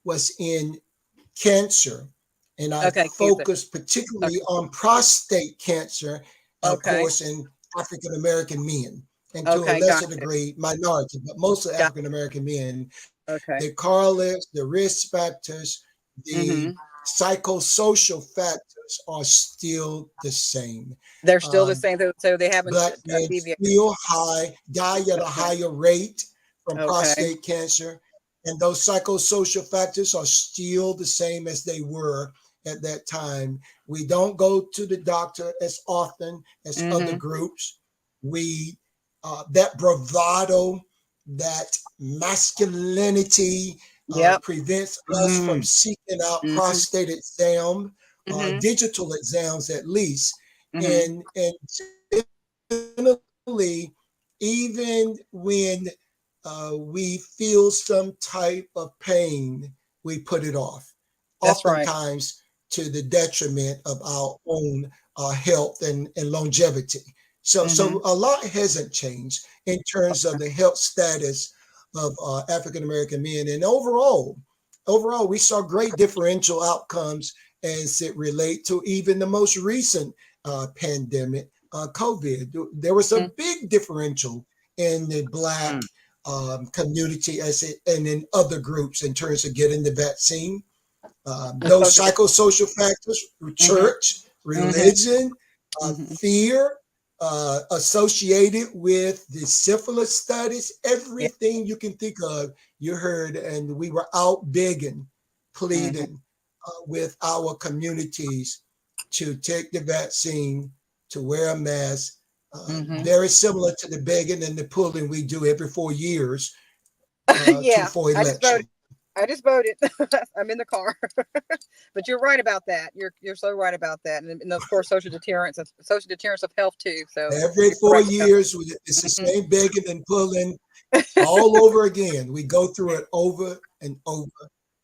was in cancer, and I Okay, cancer. focused particularly Okay. on prostate cancer, of Okay. course, in African American men, and to a Okay. lesser Gotcha. degree, minority, but mostly Got. African American men. The Okay. correlates, the risk factors, the Mm-hmm. psychosocial factors are still the same. They're still the Um, same, so they haven't Black men deviated. still die at a Okay. higher rate from Okay. prostate cancer. And those psychosocial factors are still the same as they were at that time. We don't go to the doctor as often as other Mm-hmm. groups. We, that bravado, that masculinity Yep. prevents us from Mm, seeking out Mm-hmm. prostate exam, Mm-hmm. digital exams at least. Mm-hmm. And generally, even when we feel some type of pain, we put it off, That's right. oftentimes to the detriment of our own health and longevity. Mm-hmm. So a lot hasn't changed in terms of Okay. the health status of African American men, and overall, we saw great differential outcomes as it relate to even the most recent pandemic, COVID. There was a Mm-hmm. big differential in the Black mm. community as it and in other groups in terms of getting the vaccine. It's Those so good. psychosocial factors, Mm-hmm. church, Mm-hmm. religion, Mm-hmm. fear associated with the syphilis studies, Yeah. everything you can think of, you heard, and we were out begging, Mm-hmm. pleading with our communities to take the vaccine, to wear a mask. Mm-hmm. Very similar to the begging and the pulling we do every 4 years to Yeah. for I just election. voted. I just voted. I'm in the car. But you're right about that. You're so right about that. And of course, social deterrence of health too. So Every you're four correct about years, it's the that. same begging and pulling all over again. We go through it over and over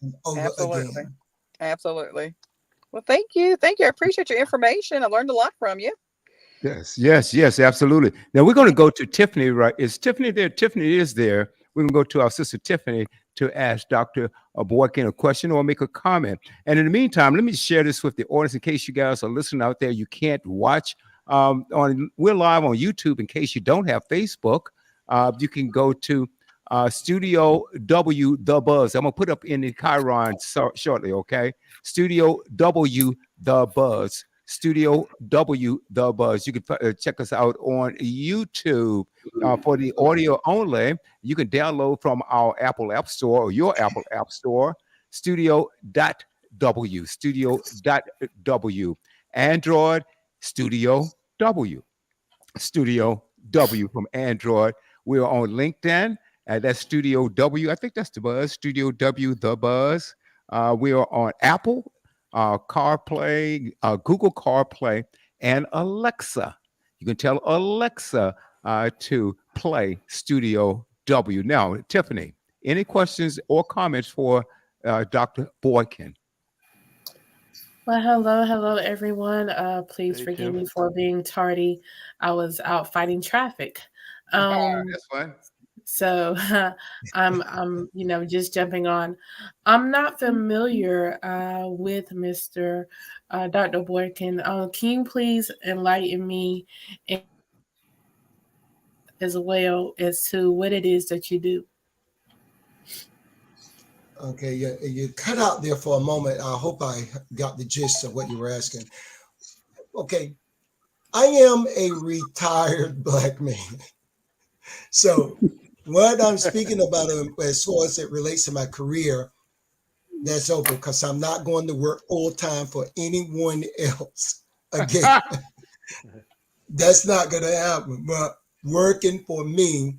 and over Absolutely. again. Absolutely. Well, thank you. Thank you. I appreciate your information. I learned a lot from you. Yes, yes, yes, absolutely. Now we're going to go to Tiffany, right? Is Tiffany there? Tiffany is there. We're going to go to our sister Tiffany to ask Dr. Boykin a question or make a comment. And in the meantime, let me share this with the audience in case you guys are listening out there. You can't watch. We're live on YouTube. In case you don't have Facebook, you can go to Studio W The Buzz. I'm gonna put up in the Chiron shortly. Okay, Studio W The Buzz. Studio W The Buzz. You can check us out on YouTube for the audio only. You can download from our Apple App Store or your Apple App Store. Studio dot W. Studio dot W. Android Studio W. Studio W from Android. We're on LinkedIn. That's Studio W. I think that's the buzz. Studio W, the buzz. We are on Apple, CarPlay, Google CarPlay, and Alexa. You can tell Alexa to play Studio W. Now, Tiffany, any questions or comments for Dr. Boykin? Well, hello, everyone. Please Hey, forgive Tim. me for being tardy. I was out fighting traffic. Um, That's fine. so I'm just jumping on. I'm not familiar with Mr. Dr. Boykin. Can you please enlighten me as well as to what it is that you do? Okay, you cut out there for a moment. I hope I got the gist of what you were asking. Okay, I am a retired Black man. So, what I'm speaking about as far as it relates to my career, that's over because I'm not going to work full time for anyone else again. That's not going to happen. But working for me,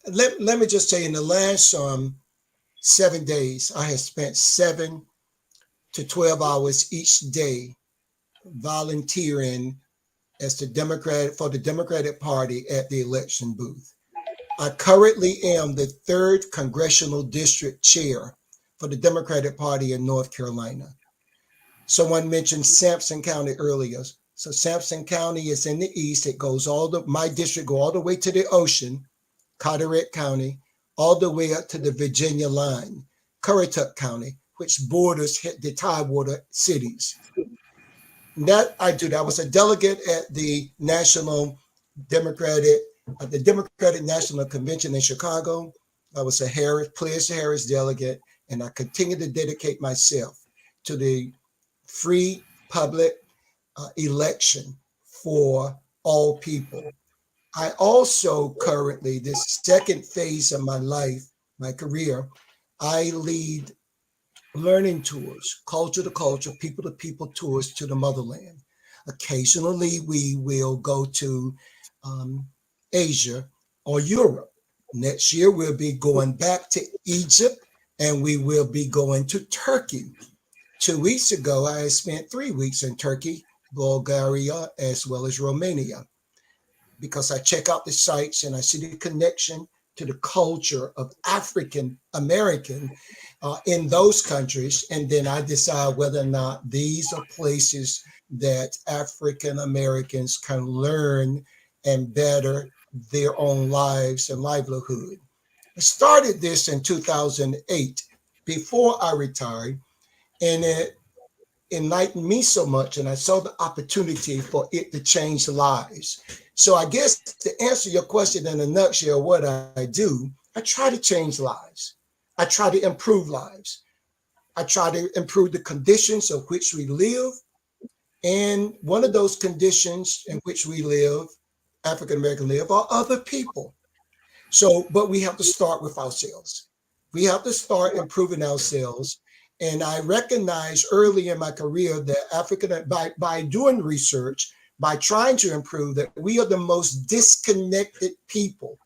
let me just tell you, in the last 7 days, I have spent 7 to 12 hours each day volunteering as the Democratic Party at the election booth. I currently am the third congressional district chair for the Democratic Party in North Carolina. Someone mentioned Sampson County earlier. So Sampson County is in the east. It goes my district go all the way to the ocean, Carteret County, all the way up to the Virginia line. Currituck County, which borders the Tidewater cities. That I do. I was a delegate at the Democratic National Convention in Chicago. I was a pledged Harris delegate, and I continue to dedicate myself to the free public election for all people. I also currently, this second phase of my life, my career, I lead learning tours, culture to culture, people to people tours to the motherland. Occasionally, we will go to Asia or Europe. Next year, we'll be going back to Egypt, and we will be going to Turkey. 2 weeks ago, I spent 3 weeks in Turkey, Bulgaria, as well as Romania, because I check out the sites and I see the connection to the culture of African American in those countries. And then I decide whether or not these are places that African Americans can learn and better their own lives and livelihood. I started this in 2008 before I retired, and it enlightened me so much, and I saw the opportunity for it to change lives. So I guess to answer your question in a nutshell, what I do, I try to change lives. I try to improve lives. I try to improve the conditions of which we live. And one of those conditions in which we live, African American live, are other people. So, but we have to start with ourselves. We have to start improving ourselves. And I recognized early in my career that by doing research, by trying to improve, that we are the most disconnected people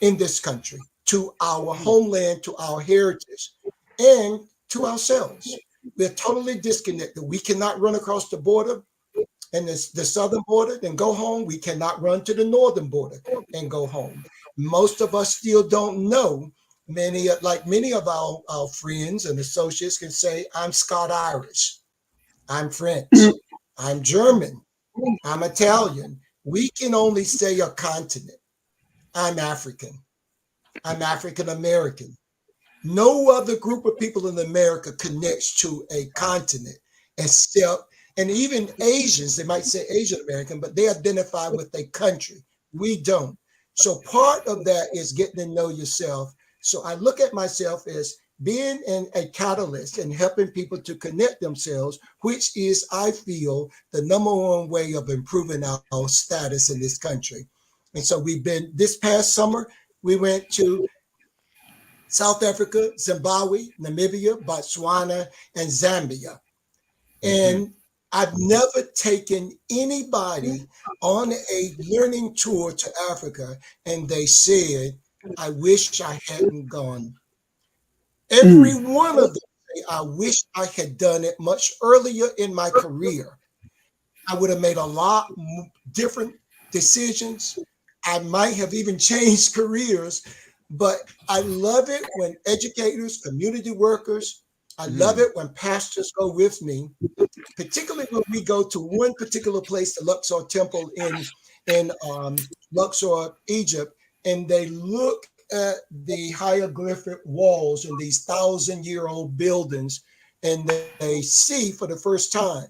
in this country to our homeland, to our heritage, and to ourselves. We're totally disconnected. We cannot run across the border and the southern border and go home. We cannot run to the northern border and go home. Most of us still don't know. Many of our friends and associates can say, I'm Scott-Irish, I'm French, I'm German, I'm Italian. We can only say a continent. I'm African, I'm African American. No other group of people in America connects to a continent except, and even Asians, they might say Asian American, but they identify with a country. We don't. So part of that is getting to know yourself. So I look at myself as being a catalyst and helping people to connect themselves, which is, I feel, the number one way of improving our status in this country. And so this past summer, we went to South Africa, Zimbabwe, Namibia, Botswana, and Zambia. And I've never taken anybody on a learning tour to Africa and they said, I wish I hadn't gone. Every one of them say, I wish I had done it much earlier in my career. I would have made a lot different decisions. I might have even changed careers, but I love it when educators, community workers, I love it when pastors go with me, particularly when we go to one particular place, the Luxor Temple in Luxor, Egypt, and they look at the hieroglyphic walls and these 1,000-year-old buildings, and they see for the first time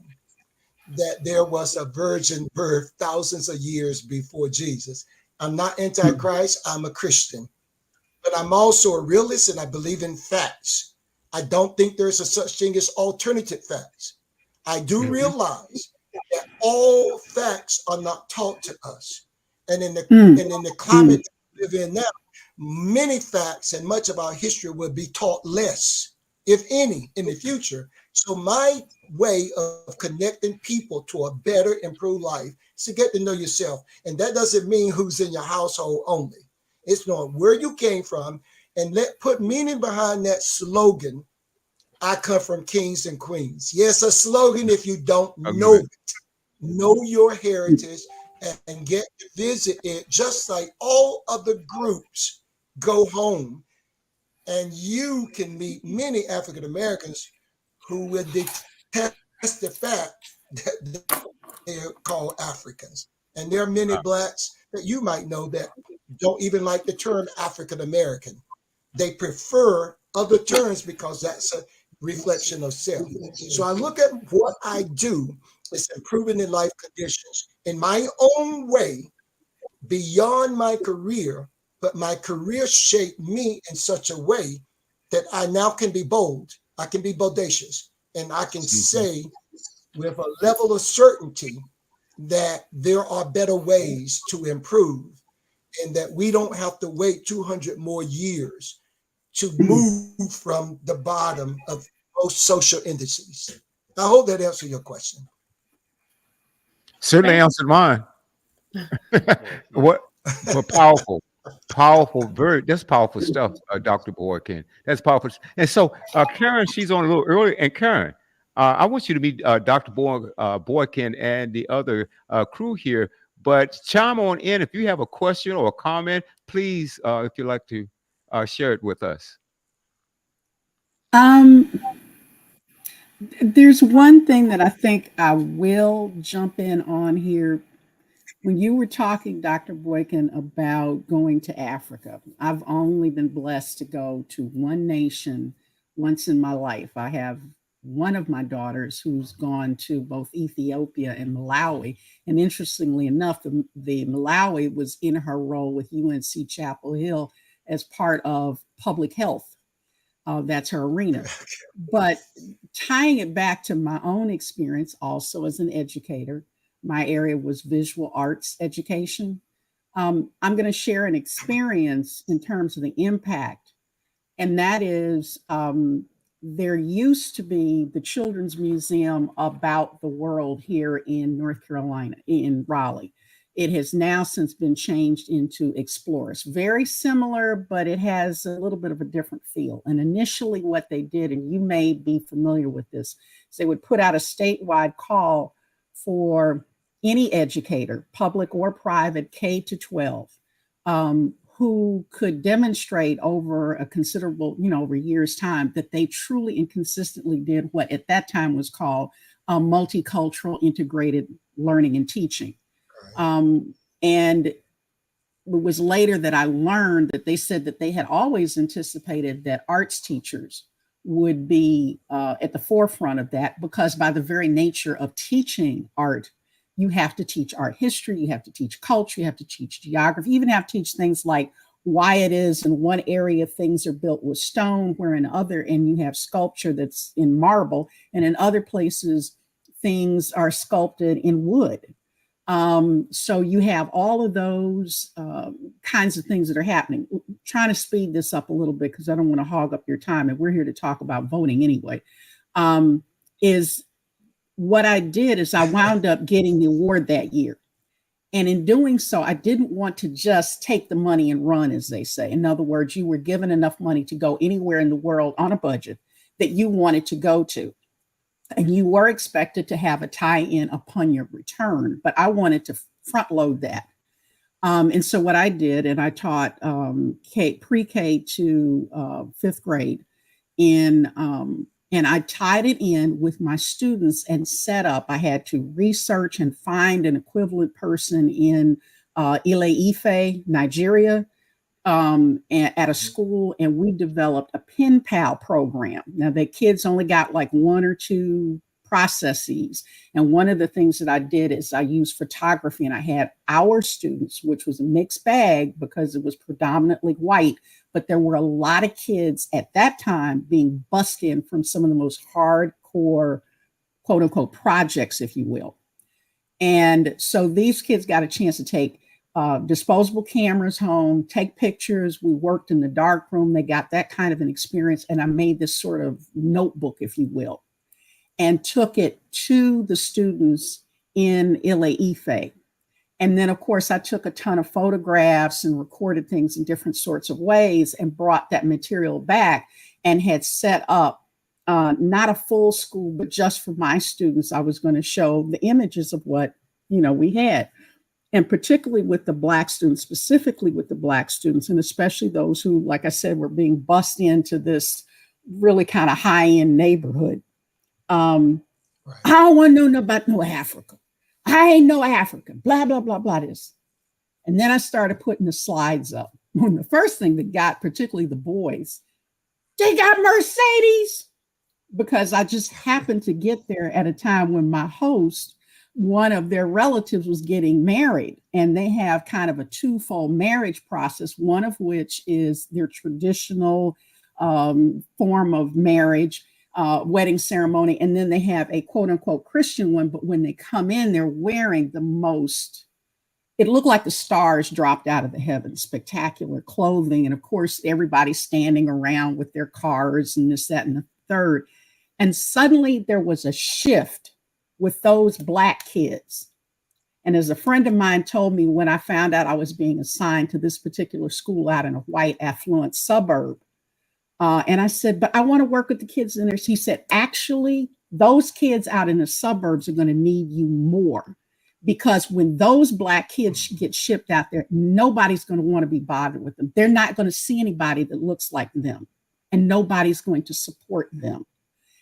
that there was a virgin birth thousands of years before Jesus. I'm not anti-Christ, I'm a Christian, but I'm also a realist and I believe in facts. I don't think there's a such thing as alternative facts. I do realize that all facts are not taught to us. And in the climate we live in now, many facts and much of our history will be taught less, if any, in the future. So my way of connecting people to a better, improved life is to get to know yourself. And that doesn't mean who's in your household only. It's knowing where you came from and put meaning behind that slogan. I come from kings and queens. Yes, a slogan if you don't know it. Know your heritage and get to visit it, just like all other groups go home. And you can meet many African Americans who will detest the fact that they're called Africans. And there are many Blacks that you might know that don't even like the term African American. They prefer other terms because that's a reflection of self. So I look at what I do as improving in life conditions in my own way beyond my career, but my career shaped me in such a way that I now can be bold, I can be bodacious, and I can Mhm. say with a level of certainty that there are better ways to improve and that we don't have to wait 200 more years to move from the bottom of most social indices. I hope that answers your question. Certainly Thank answered mine. Yes, yes. What? But powerful, powerful, very. That's powerful stuff, Dr. Boykin. That's powerful. And so, Karen, she's on a little early. And Karen, I want you to meet Dr. Boykin and the other crew here. But chime on in if you have a question or a comment, please, if you'd like to share it with us. Um, there's one thing that I think I will jump in on here. When you were talking, Dr. Boykin, about going to Africa, I've only been blessed to go to one nation once in my life. I have one of my daughters who's gone to both Ethiopia and Malawi. And interestingly enough, the Malawi was in her role with UNC Chapel Hill as part of public health. That's her arena. But tying it back to my own experience also as an educator, my area was visual arts education. I'm going to share an experience in terms of the impact, and that is there used to be the Children's Museum About the World here in North Carolina, in Raleigh. It has now since been changed into Explorers. Very similar, but it has a little bit of a different feel. And initially, what they did, and you may be familiar with this, is they would put out a statewide call for any educator, public or private, K to 12, who could demonstrate over a considerable, over years' time, that they truly and consistently did what at that time was called multicultural integrated learning and teaching. And it was later that I learned that they said that they had always anticipated that arts teachers would be at the forefront of that, because by the very nature of teaching art, you have to teach art history, you have to teach culture, you have to teach geography, you even have to teach things like why it is in one area things are built with stone, where in other, and you have sculpture that's in marble, and in other places things are sculpted in wood. So you have all of those kinds of things that are happening. Trying to speed this up a little bit because I don't want to hog up your time, and we're here to talk about voting anyway. Is what I did is I wound up getting the award that year. And in doing so, I didn't want to just take the money and run, as they say. In other words, you were given enough money to go anywhere in the world on a budget that you wanted to go to. And you were expected to have a tie-in upon your return, but I wanted to front load that. And so what I did, and I taught pre-K to fifth grade and I tied it in with my students and set up. I had to research and find an equivalent person in Ile-Ife, Nigeria, at a school, and we developed a pen pal program. Now the kids only got like one or two processes, and one of the things that I did is I used photography, and I had our students, which was a mixed bag because it was predominantly white, but there were a lot of kids at that time being bussed in from some of the most hardcore, quote unquote, projects, if you will. And so these kids got a chance to take disposable cameras home, take pictures. We worked in the dark room. They got that kind of an experience. And I made this sort of notebook, if you will, and took it to the students in Ile-Ife. And then, of course, I took a ton of photographs and recorded things in different sorts of ways and brought that material back and had set up not a full school, but just for my students. I was going to show the images of what, we had. And particularly with the Black students, specifically with the Black students, and especially those who, like I said, were being bussed into this really kind of high-end neighborhood. Right. I don't want to know nothing about no Africa. I ain't no Africa, blah, blah, blah, blah, this. And then I started putting the slides up. And the first thing that got particularly the boys they got Mercedes, because I just happened to get there at a time when my host, one of their relatives, was getting married, and they have kind of a twofold marriage process, one of which is their traditional form of marriage, wedding ceremony, and then they have a quote unquote Christian one. But when they come in, they're wearing the most, it looked like the stars dropped out of the heavens, spectacular clothing. And of course, everybody's standing around with their cars and this, that, and the third. And suddenly there was a shift with those Black kids. And as a friend of mine told me when I found out I was being assigned to this particular school out in a white affluent suburb, and I said, but I want to work with the kids in there. He said, actually, those kids out in the suburbs are going to need you more, because when those Black kids get shipped out there, nobody's going to want to be bothered with them. They're not going to see anybody that looks like them, and nobody's going to support them.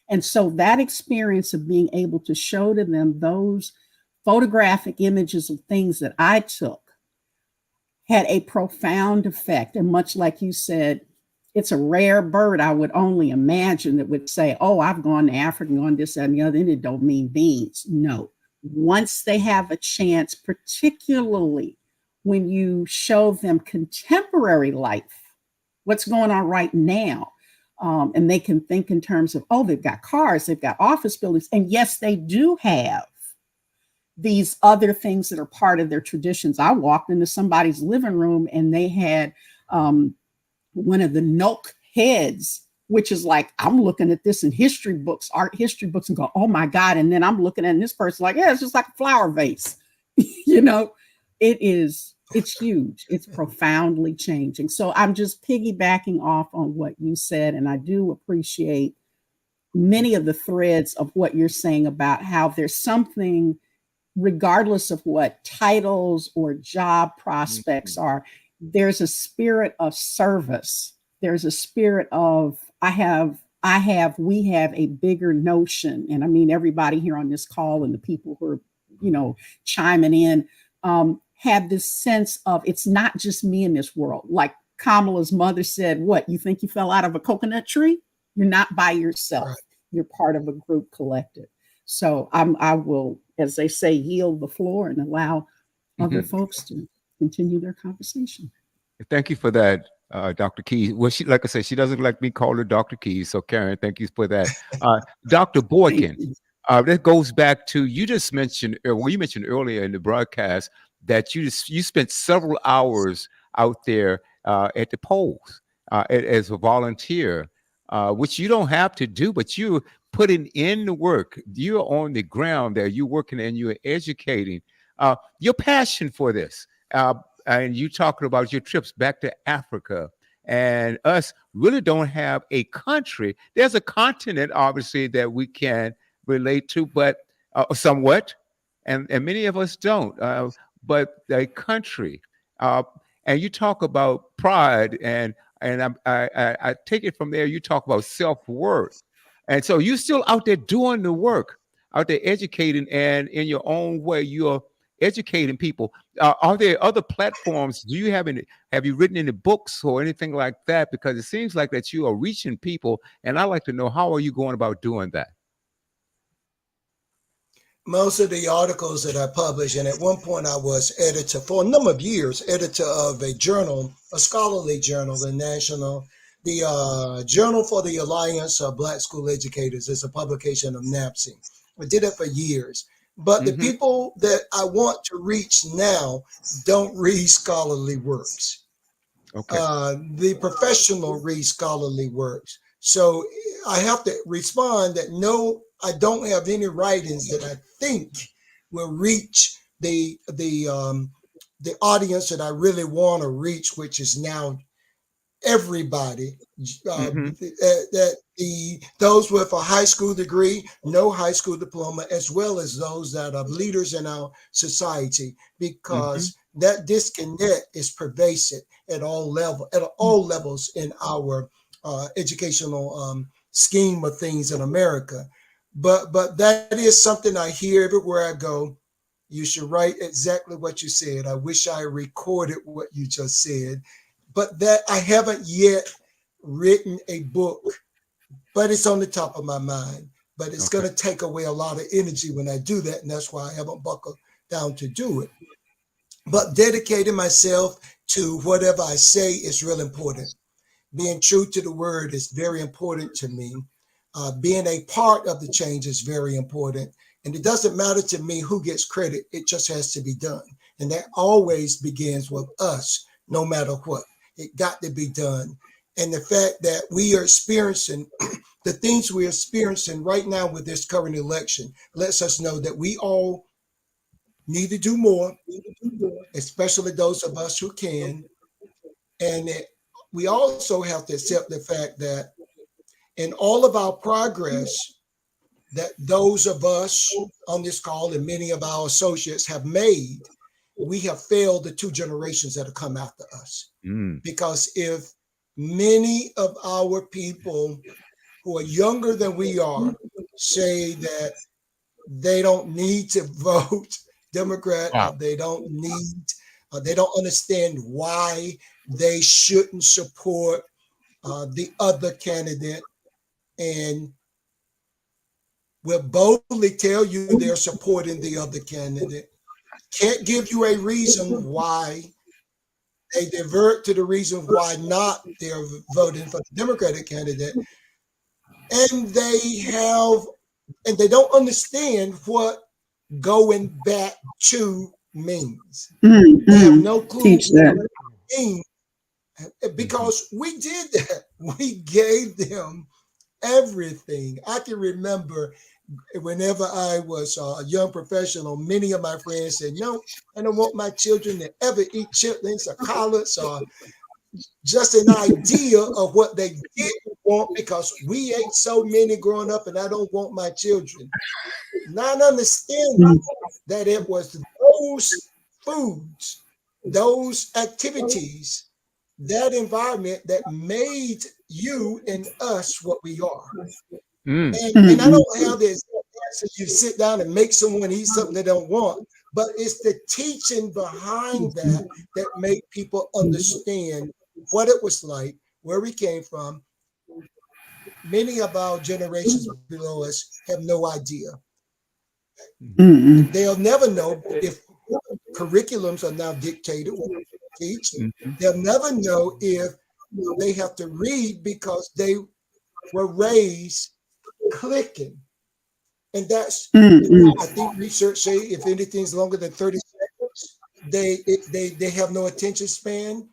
And so that experience of being able to show to them those photographic images of things that I took had a profound effect. And much like you said, it's a rare bird, I would only imagine, that would say, oh, I've gone to Africa, gone this, that, and the other, and it don't mean beans. No. Once they have a chance, particularly when you show them contemporary life, what's going on right now, and they can think in terms of, oh, they've got cars, they've got office buildings. And yes, they do have these other things that are part of their traditions. I walked into somebody's living room and they had one of the Noak heads, which is like, I'm looking at this in history books, art history books, and go, oh my God. And then I'm looking at this person like, yeah, it's just like a flower vase. You know, it's huge. It's profoundly changing. So I'm just piggybacking off on what you said. And I do appreciate many of the threads of what you're saying about how there's something, regardless of what titles or job prospects are, there's a spirit of service. There's a spirit of, we have a bigger notion. And I mean, everybody here on this call and the people who are, you know, chiming in, have this sense of, it's not just me in this world. Like Kamala's mother said, what, you think you fell out of a coconut tree? You're not by yourself. Right. You're part of a group collective. So I will, as they say, yield the floor and allow other folks to continue their conversation. Thank you for that, Dr. Keys. Well, she, like I said, she doesn't like me call her Dr. Keys. So Karen, thank you for that. Dr. Boykin, that goes back to, you just mentioned, well, you mentioned earlier in the broadcast that you spent several hours out there at the polls as a volunteer, which you don't have to do, but you're putting in the work. You're on the ground there, you're working and you're educating. Your passion for this, and you talking about your trips back to Africa, and us really don't have a country. There's a continent, obviously, that we can relate to, but somewhat, and many of us don't. But a country, and you talk about pride, and I take it from there. You talk about self-worth, and so you're still out there doing the work, out there educating, and in your own way, you're educating people. Are there other platforms? Do you have you written any books or anything like that? Because it seems like that you are reaching people, and I'd like to know, how are you going about doing that? Most of the articles that I publish, and at one point I was editor for a number of years, editor of a journal, a scholarly journal, the Journal for the Alliance of Black School Educators. Is a publication of NAPSE. I did it for years. But the people that I want to reach now don't read scholarly works. Okay. The professional read scholarly works. So I have to respond that no, I don't have any writings that I think will reach the audience that I really want to reach, which is now everybody. Those with a high school degree, no high school diploma, as well as those that are leaders in our society, because that disconnect is pervasive at all levels in our educational scheme of things in America. But that is something I hear everywhere I go. You should write exactly what you said. I wish I recorded what you just said, but that I haven't yet written a book, but it's on the top of my mind. But it's Okay. going to take away a lot of energy when I do that, and that's why I haven't buckled down to do it. But dedicating myself to whatever I say is real important. Being true to the word is very important to me. Being a part of the change is very important. And it doesn't matter to me who gets credit, it just has to be done. And that always begins with us, no matter what. It got to be done. And the fact that we are experiencing the things we're experiencing right now with this current election lets us know that we all need to do more, especially those of us who can. And we also have to accept the fact that in all of our progress that those of us on this call and many of our associates have made, we have failed the two generations that have come after us. Mm. Because if many of our people who are younger than we are say that they don't need to vote Democrat, Wow. they don't understand why they shouldn't support the other candidate, and will boldly tell you they're supporting the other candidate, can't give you a reason why, they divert to the reason why not they're voting for the Democratic candidate, and they don't understand what going back to means. They have no clue Teach what that. it means, because we did that. We gave them everything. I can remember whenever I was a young professional, many of my friends said, no, I don't want my children to ever eat chitlins or collards or just an idea of what they didn't want, because we ate so many growing up and I don't want my children. Not understanding that it was those foods, those activities, that environment that made you and us what we are. Mm. And I don't have this answer. You sit down and make someone eat something they don't want, but it's the teaching behind that that make people understand what it was like, where we came from. Many of our generations below us have no idea. They'll never know if curriculums are now dictated what they teach. They'll never know if they have to read because they were raised clicking. And that's, I think research say if anything's longer than 30 seconds, they have no attention span.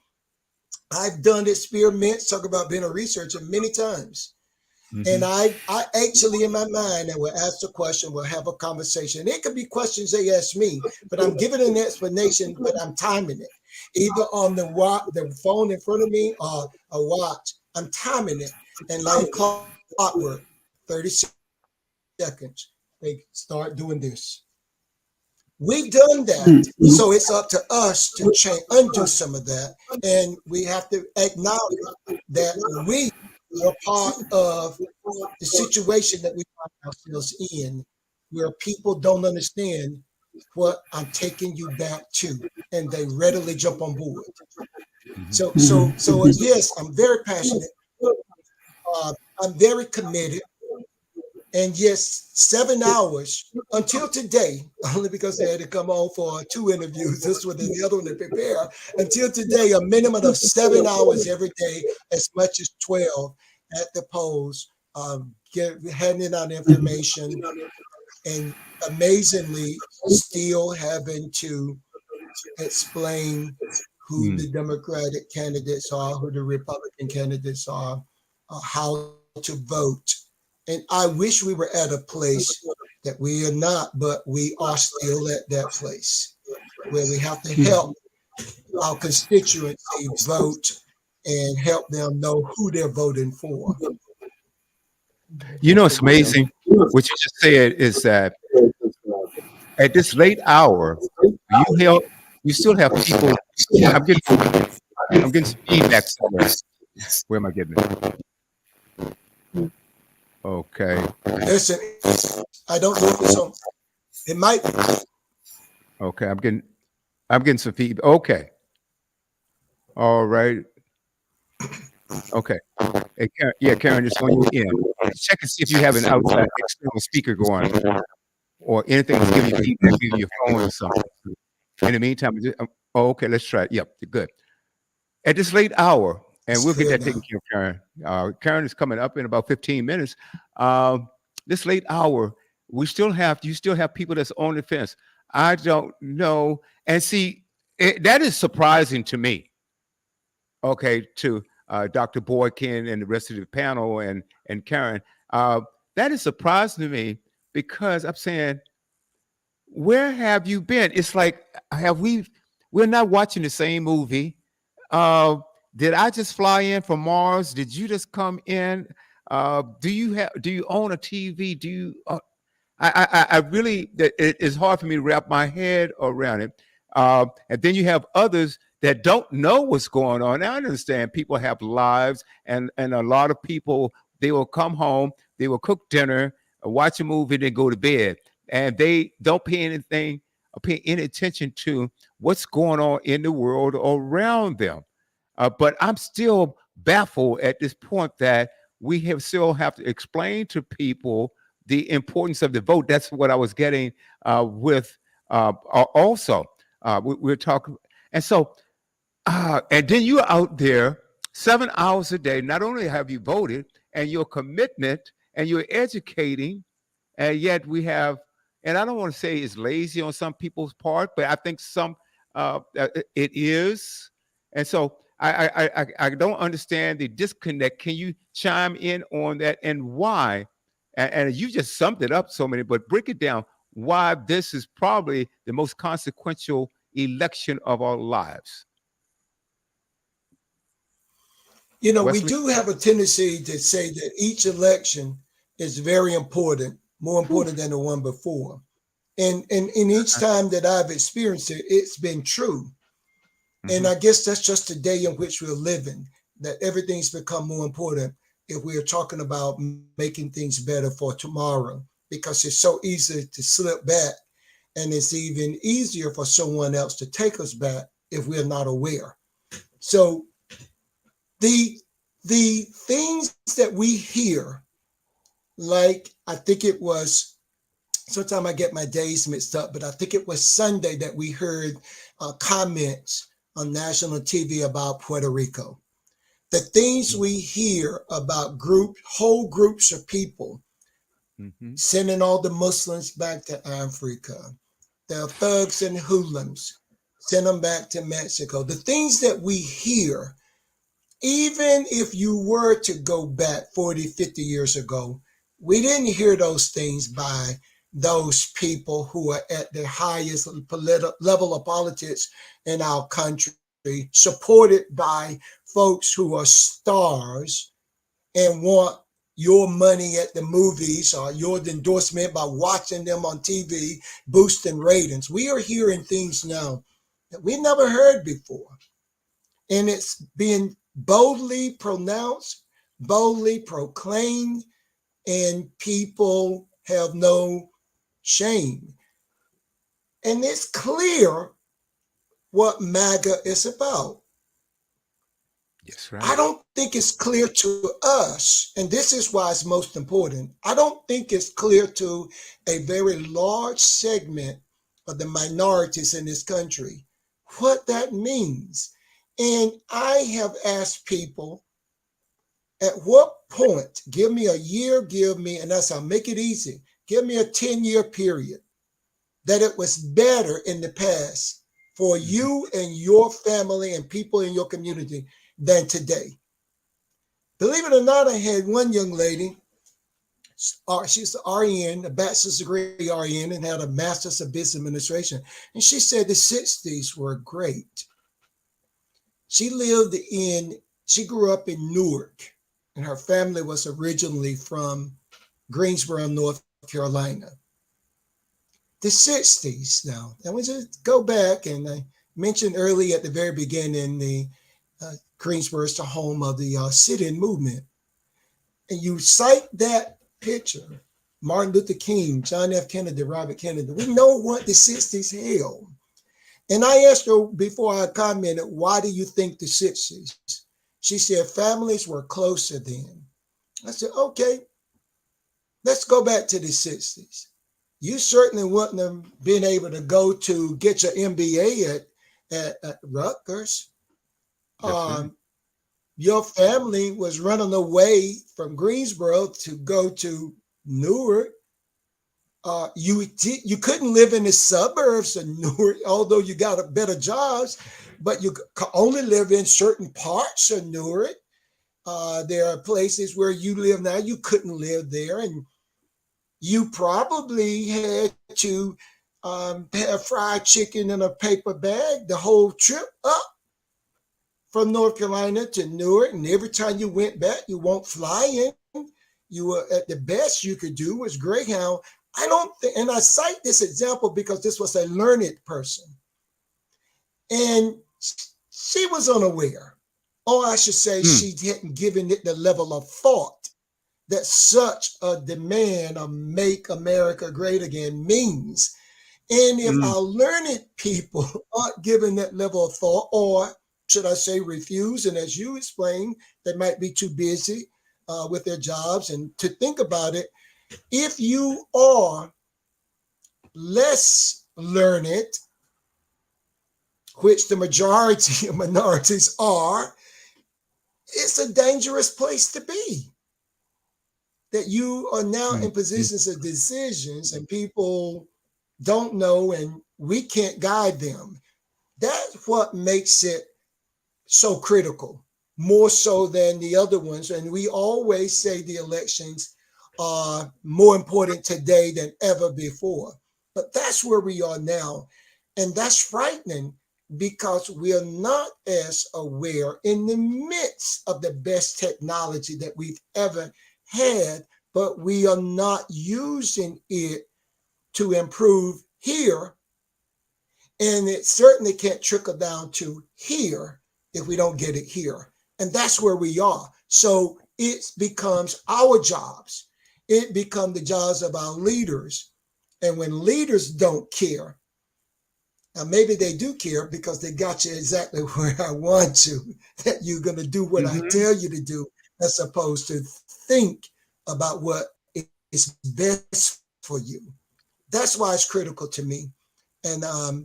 I've done experiments, talk about being a researcher many times. And I actually in my mind, I will ask a question, we'll have a conversation. It could be questions they ask me, but I'm giving an explanation, but I'm timing it. Either on the phone in front of me or a watch. I'm timing it. And like clockwork, 30 seconds, they start doing this. We've done that. So it's up to us to undo some of that. And we have to acknowledge that we are part of the situation that we find ourselves in, where people don't understand what I'm taking you back to, and they readily jump on board. So yes, I'm very passionate. I'm very committed. And yes, 7 hours until today, only because they had to come on for 2 interviews, this one and the other one to prepare. Until today, a minimum of 7 hours every day, as much as 12 at the polls, handing out information, and amazingly still having to explain who the Democratic candidates are, who the Republican candidates are, how to vote. And I wish we were at a place that we are not, but we are still at that place where we have to help our constituency vote and help them know who they're voting for. You know, it's amazing. What you just said is that at this late hour, you still have people. I'm getting some feedback somewhere. Where am I getting it? Okay. Listen, I don't know if it's on. It might be. Okay, I'm getting some feedback. Okay. All right. Okay. Hey, Karen, yeah, Karen, it's on your end. Check and see if you have an outside external speaker going or anything that's giving you feedback, maybe your phone or something. In the meantime, oh, okay, let's try it. Yep, good. At this late hour, and It's we'll get clear that now. taken care of, Karen. Karen is coming up in about 15 minutes. This late hour, you still have people that's on the fence. I don't know. And see, that is surprising to me. Okay, to Dr. Boykin and the rest of the panel and Karen. That is surprising to me because I'm saying, where have you been? It's like, we're not watching the same movie. Uh, did I just fly in from Mars? Did you just come in? Do you own a TV? Do you I really, it's hard for me to wrap my head around it. And then you have others that don't know what's going on. Now, I understand people have lives, and a lot of people, they will come home, they will cook dinner, watch a movie, then go to bed, and they don't pay anything, pay any attention to what's going on in the world around them. But I'm still baffled at this point that still have to explain to people the importance of the vote. That's what I was getting with also. We're talking, and so, and then you're out there 7 hours a day. Not only have you voted, and your commitment, and you're educating, and yet we have, and I don't want to say it's lazy on some people's part, but I think it is, and so I don't understand the disconnect. Can you chime in on that and why? And you just summed it up so many, but break it down why this is probably the most consequential election of our lives. You know, we Wesley? do have a tendency to say that each election is very important, more important than the one before. And each time that I've experienced it, it's been true. And I guess that's just the day in which we're living, that everything's become more important if we are talking about making things better for tomorrow, because it's so easy to slip back, and it's even easier for someone else to take us back if we're not aware. So the things that we hear, like I think it was, sometimes I get my days mixed up, but I think it was Sunday that we heard comments on national TV about Puerto Rico. The things we hear about whole groups of people sending all the Muslims back to Africa, the thugs and hoodlums, send them back to Mexico. The things that we hear, even if you were to go back 40, 50 years ago, we didn't hear those things by those people who are at the highest level of politics in our country, supported by folks who are stars and want your money at the movies or your endorsement by watching them on TV, boosting ratings. We are hearing things now that we never heard before. And it's being boldly pronounced, boldly proclaimed, and people have no shame. And it's clear what MAGA is about. Yes, right. I don't think it's clear to us, and this is why it's most important. I don't think it's clear to a very large segment of the minorities in this country what that means. And I have asked people, at what point, give me a year, and that's how, make it easy, give me a 10-year period, that it was better in the past for you and your family and people in your community than today. Believe it or not, I had one young lady, she's an RN, a bachelor's degree RN, and had a master's of business administration. And she said the 60s were great. She grew up in Newark, and her family was originally from Greensboro, North Carolina. The 60s now, and we just go back, and I mentioned early at the very beginning, the Greensboro is the home of the sit-in movement. And you cite that picture, Martin Luther King, John F. Kennedy, Robert Kennedy. We know what the 60s held. And I asked her before I commented, why do you think the 60s? She said families were closer then. I said, okay, let's go back to the 60s. You certainly wouldn't have been able to go to get your MBA at Rutgers. Right. Your family was running away from Greensboro to go to Newark. You couldn't live in the suburbs of Newark, although you got a better jobs, but you could only live in certain parts of Newark. There are places where you live now, you couldn't live there. And you probably had to have fried chicken in a paper bag the whole trip up from North Carolina to Newark. And every time you went back, you won't fly in. You were at the best you could do was Greyhound. I don't think, and I cite this example because this was a learned person. And she was unaware, or I should say, she hadn't given it the level of thought that such a demand of make America great again means. And if our learned people aren't given that level of thought, or should I say refuse, and as you explained, they might be too busy with their jobs and to think about it. If you are less learned, which the majority of minorities are, it's a dangerous place to be. That you are now in positions of decisions and people don't know and we can't guide them. That's what makes it so critical, more so than the other ones. And we always say the elections are more important today than ever before. But that's where we are now. And that's frightening because we are not as aware in the midst of the best technology that we've ever had, but we are not using it to improve here. And it certainly can't trickle down to here if we don't get it here. And that's where we are. So it becomes our jobs. It becomes the jobs of our leaders. And when leaders don't care, now maybe they do care because they got you exactly where I want to, that you're going to do what I tell you to do, as opposed to think about what is best for you. That's why it's critical to me. And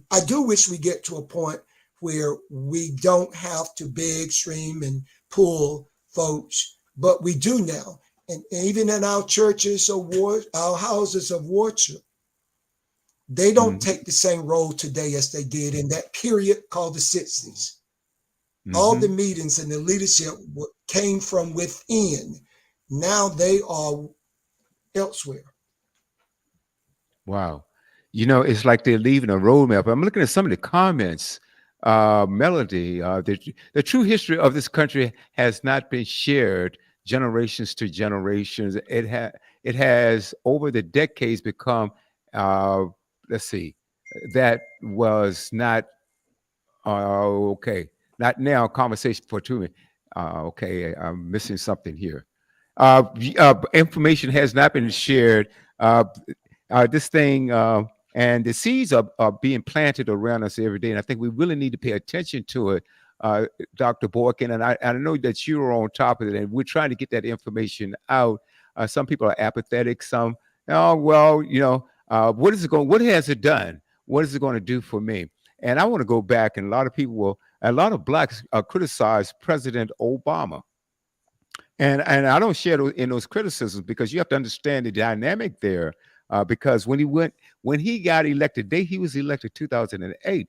I do wish we get to a point where we don't have to beg, stream, and pull folks, but we do now. And even in our churches of war, our houses of worship, they don't take the same role today as they did in that period called the 60s. All the meetings and the leadership came from within. Now they are elsewhere. Wow. You know, it's like they're leaving a roadmap. I'm looking at some of the comments. Melody, the true history of this country has not been shared generations to generations. It has over the decades become, let's see, that was not, okay, not now, conversation for 2 minutes. Okay, I'm missing something here. Information has not been shared. This thing, and the seeds are being planted around us every day. And I think we really need to pay attention to it, Dr. Boykin. And I know that you're on top of it, and we're trying to get that information out. Some people are apathetic. Some, oh, well, you know, what has it done? What is it going to do for me? And I want to go back, and a lot of blacks criticize President Obama. And I don't share in those criticisms because you have to understand the dynamic there. Because when he got elected, he was elected 2008,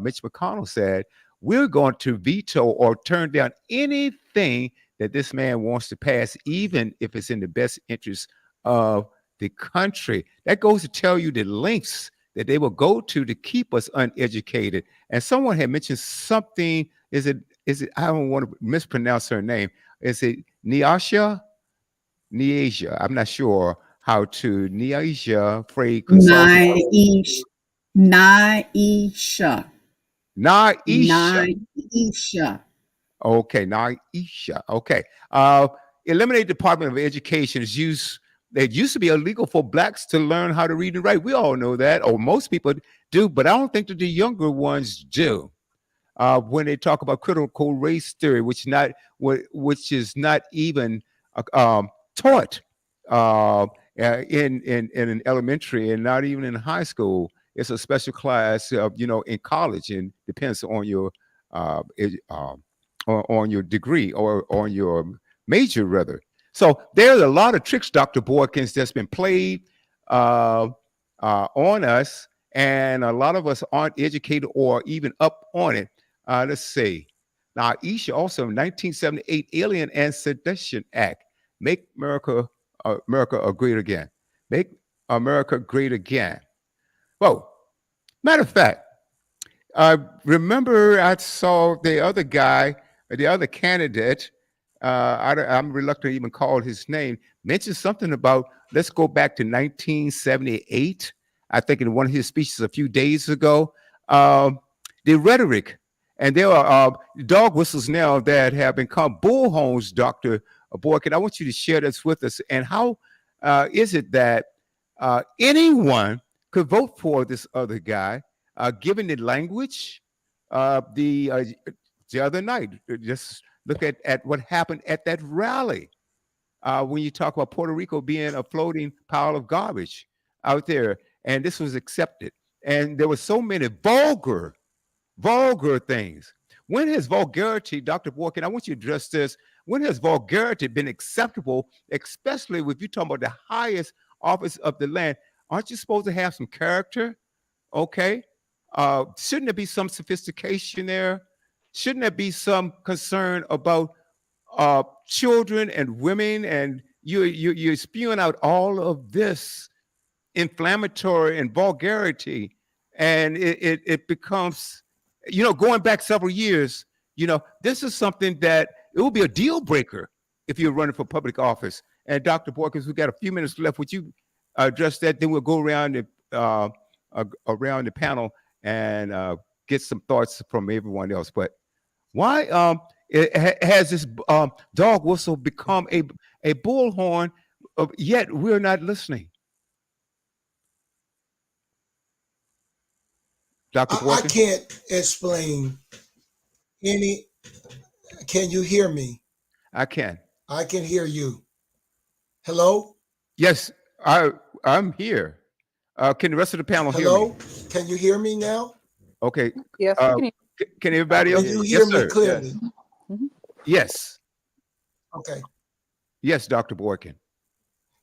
Mitch McConnell said, we're going to veto or turn down anything that this man wants to pass, even if it's in the best interest of the country. That goes to tell you the lengths that they will go to keep us uneducated. And someone had mentioned something, is it, I don't want to mispronounce her name. Is it Neasia? I'm not sure how to Neasia Frey consultant. Naisha. Okay, Naisha. Okay. Eliminate Department of Education's use. It used to be illegal for blacks to learn how to read and write. We all know that, or most people do, but I don't think that the younger ones do. when they talk about critical race theory, which is not even taught in an elementary and not even in high school. It's a special class, in college, and depends on your on your degree or on your major, rather. So there's a lot of tricks, Dr. Boykins, that's been played on us, and a lot of us aren't educated or even up on it. Let's see. Now, Isha also, 1978 Alien and Sedition Act, Make America great again. Make America great again. Well, matter of fact, remember I saw the other guy, the other candidate. I'm reluctant to even call his name. Mentioned something about let's go back to 1978. I think in one of his speeches a few days ago, the rhetoric, and there are dog whistles now that have become bullhorns. Dr. Boykin, I want you to share this with us. And how is it that anyone could vote for this other guy, given the language? The other night, just look at what happened at that rally. When you talk about Puerto Rico being a floating pile of garbage out there, and this was accepted, and there were so many vulgar things. When has vulgarity, Dr. Boykin, I want you to address this. When has vulgarity been acceptable, especially if you're talking about the highest office of the land? Aren't you supposed to have some character? Okay. Shouldn't there be some sophistication there? Shouldn't there be some concern about children and women? And you're spewing out all of this inflammatory and vulgarity, and it becomes, going back several years, this is something that it will be a deal breaker if you're running for public office. And Dr. Boykins, we've got a few minutes left. Would you address that? Then we'll go around the panel and get some thoughts from everyone else. But why has this dog whistle become a bullhorn, yet we're not listening? Dr. I can't explain any. Can you hear me? I can. I can hear you. Hello? Yes, I'm here. Can the rest of the panel hear Hello? me? Can you hear me now? Okay. Yes, we can hear Can everybody else? Can you Yes, hear me sir. clearly? Yes. Okay. Yes, Dr. Boykin.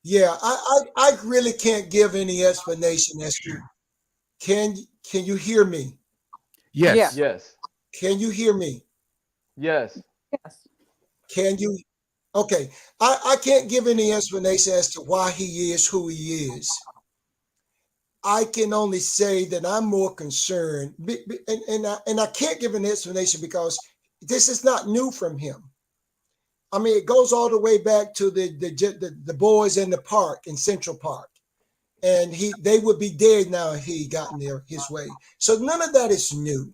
Yeah, I really can't give any explanation as to can you hear me? Yes. Yeah. Yes. Can you hear me? Yes. Yes. Can you? Okay. I can't give any explanation as to why he is who he is. I can only say that I'm more concerned, and I can't give an explanation because this is not new from him. I mean, it goes all the way back to the boys in the park in Central Park, and they would be dead now if he gotten there his way. So none of that is new.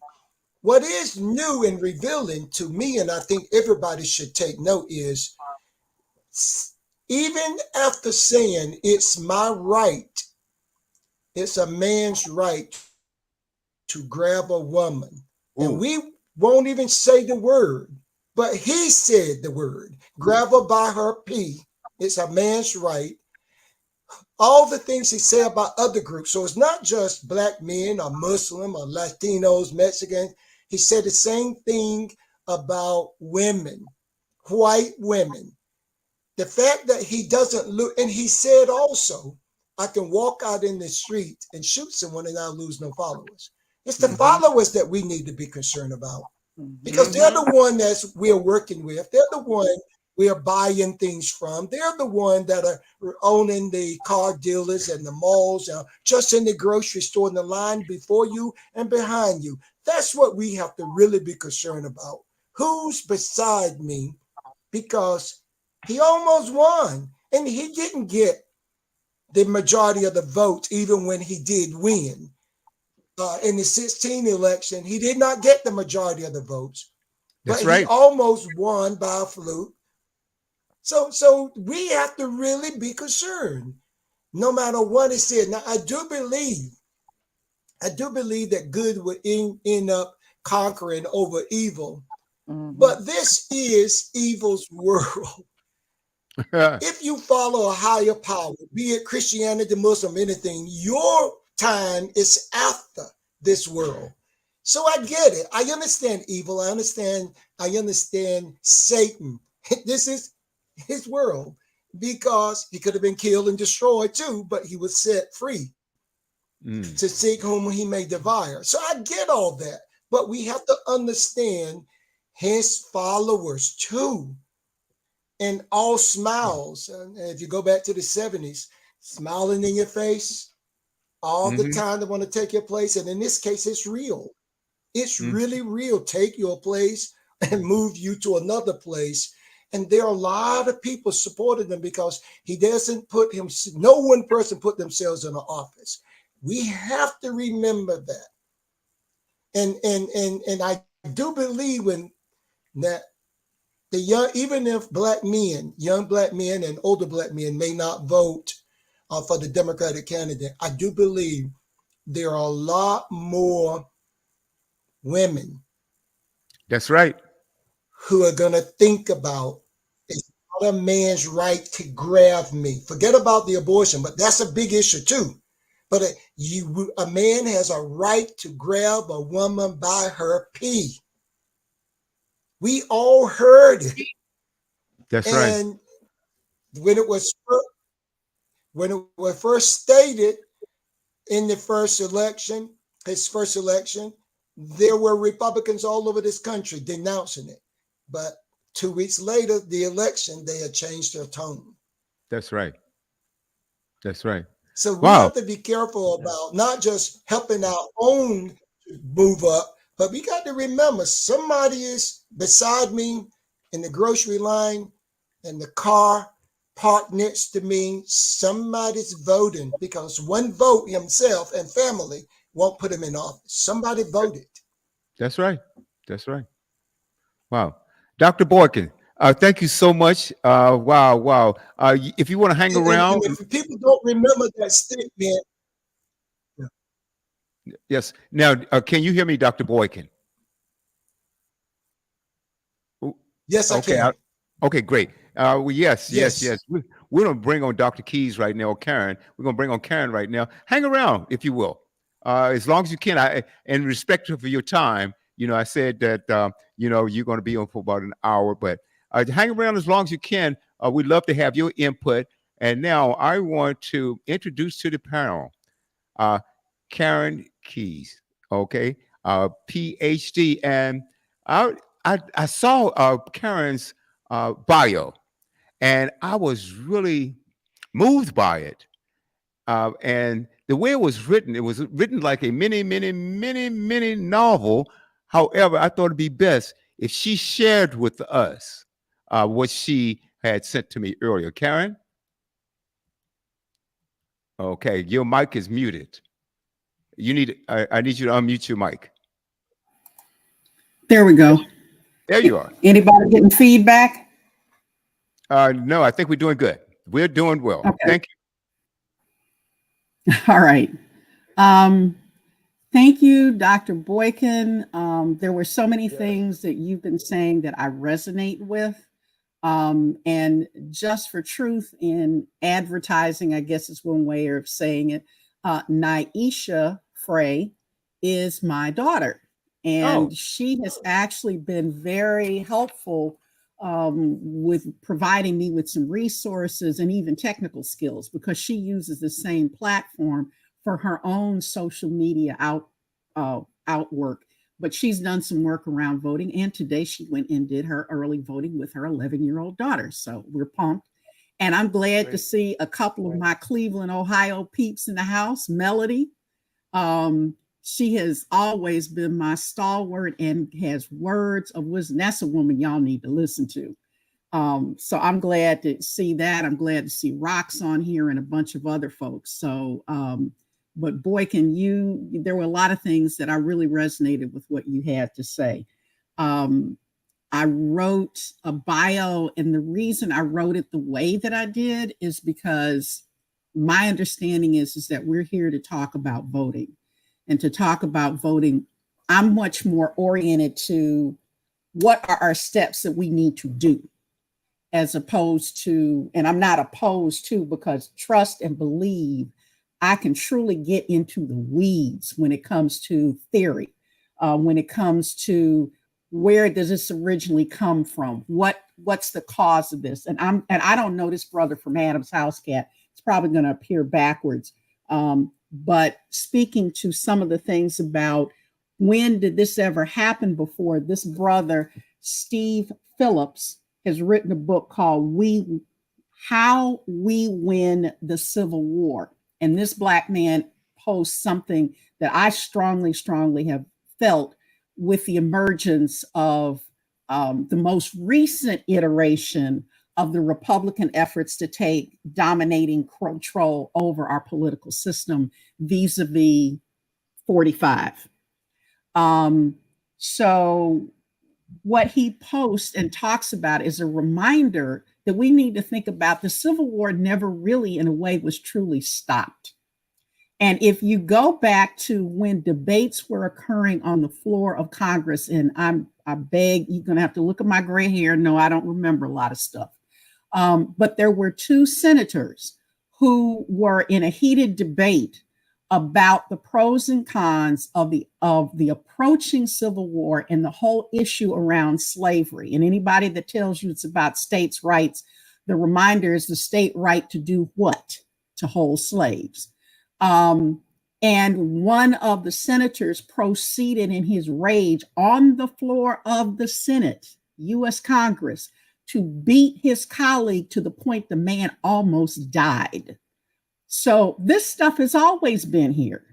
What is new and revealing to me, and I think everybody should take note, is even after saying it's my right, it's a man's right to grab a woman. Ooh. And we won't even say the word, but he said the word, grab her by her pee. It's a man's right. All the things he said about other groups. So it's not just black men or Muslim or Latinos, Mexicans. He said the same thing about women, white women. The fact that he doesn't look, and he said also, I can walk out in the street and shoot someone and not lose no followers. It's the followers that we need to be concerned about, because they're the one that we're working with. They're the one we are buying things from. They're the one that are owning the car dealers and the malls, just in the grocery store, in the line before you and behind you. That's what we have to really be concerned about. Who's beside me? Because he almost won, and he didn't get the majority of the votes, even when he did win. In the 2016 election, he did not get the majority of the votes, but That's right. he almost won by a fluke. So we have to really be concerned, no matter what it said. Now, I do believe that good would end up conquering over evil. Mhm. But this is evil's world. If you follow a higher power, be it Christianity, Muslim, anything, your time is after this world. So I get it. I understand evil. I understand Satan. This is his world because he could have been killed and destroyed too, but he was set free to seek whom he may devour. So I get all that, but we have to understand his followers too. And all smiles. And if you go back to the 70s, smiling in your face all the time, they want to take your place. And in this case, it's real. It's really real. Take your place and move you to another place. And there are a lot of people supporting them because he doesn't put him, no one person put themselves in an office. We have to remember that. And I do believe in that the young, even if black men, young black men and older black men may not vote for the Democratic candidate, I do believe there are a lot more women. That's right. Who are going to think about it's not a man's right to grab me. Forget about the abortion, but that's a big issue too. But a man has a right to grab a woman by her pee. We all heard it. That's right. And when it was first stated in the first election, his first election, there were Republicans all over this country denouncing it. But 2 weeks later, the election, they had changed their tone. That's right. That's right. So we have to be careful about not just helping our own to move up, but we got to remember somebody is beside me in the grocery line, in the car, parked next to me. Somebody's voting because one vote himself and family won't put him in office. Somebody voted. That's right. That's right. Wow. Dr. Boykin, thank you so much. Wow. If you want to hang around. And if people don't remember that statement. Yes. Now, can you hear me, Dr. Boykin? Yes, I can. Okay, great. Well, yes. We're going to bring on Dr. Keys right now, or Karen. We're going to bring on Karen right now. Hang around, if you will, as long as you can. In respect for your time, I said that, you're going to be on for about an hour, but hang around as long as you can. We'd love to have your input. And now I want to introduce to the panel, Karen Keys, okay, PhD. And I saw Karen's bio, and I was really moved by it. And the way it was written like a mini novel. However, I thought it'd be best if she shared with us what she had sent to me earlier. Karen? Okay, your mic is muted. I need you to unmute your mic. There we go. There you are. Anybody getting feedback? No, I think we're doing good. We're doing well. Okay. Thank you. All right. Thank you, Dr. Boykin. There were so many things that you've been saying that I resonate with. And just for truth in advertising, I guess is one way of saying it. Naisha Frey is my daughter, and she has actually been very helpful with providing me with some resources and even technical skills, because she uses the same platform for her own social media outwork. But she's done some work around voting. And today she went and did her early voting with her 11-year-old daughter. So we're pumped. And I'm glad to see a couple of my Cleveland, Ohio peeps in the house. Melody, she has always been my stalwart and has words of wisdom. That's a woman y'all need to listen to. So I'm glad to see that. I'm glad to see Rox on here and a bunch of other folks. So, but Boykin, there were a lot of things that I really resonated with what you had to say. I wrote a bio, and the reason I wrote it the way that I did is because my understanding is that we're here to talk about voting, and to talk about voting I'm much more oriented to what are our steps that we need to do, as opposed to, and I'm not opposed to, because trust and believe, I can truly get into the weeds when it comes to theory, when it comes to where does this originally come from? What's the cause of this? And I don't know this brother from Adam's House Cat. It's probably going to appear backwards. But speaking to some of the things about when did this ever happen before, this brother, Steve Phillips, has written a book called How We Win the Civil War. And this Black man posts something that I strongly, strongly have felt with the emergence of the most recent iteration of the Republican efforts to take dominating control over our political system vis-a-vis 45. So what he posts and talks about is a reminder that we need to think about the Civil War never really, in a way, was truly stopped. And if you go back to when debates were occurring on the floor of Congress, and I beg, you're going to have to look at my gray hair. No, I don't remember a lot of stuff. But there were two senators who were in a heated debate about the pros and cons of the approaching Civil War and the whole issue around slavery. And anybody that tells you it's about states' rights, the reminder is the state right to do what? To hold slaves. And one of the senators proceeded in his rage on the floor of the Senate, U.S. Congress, to beat his colleague to the point the man almost died. So this stuff has always been here.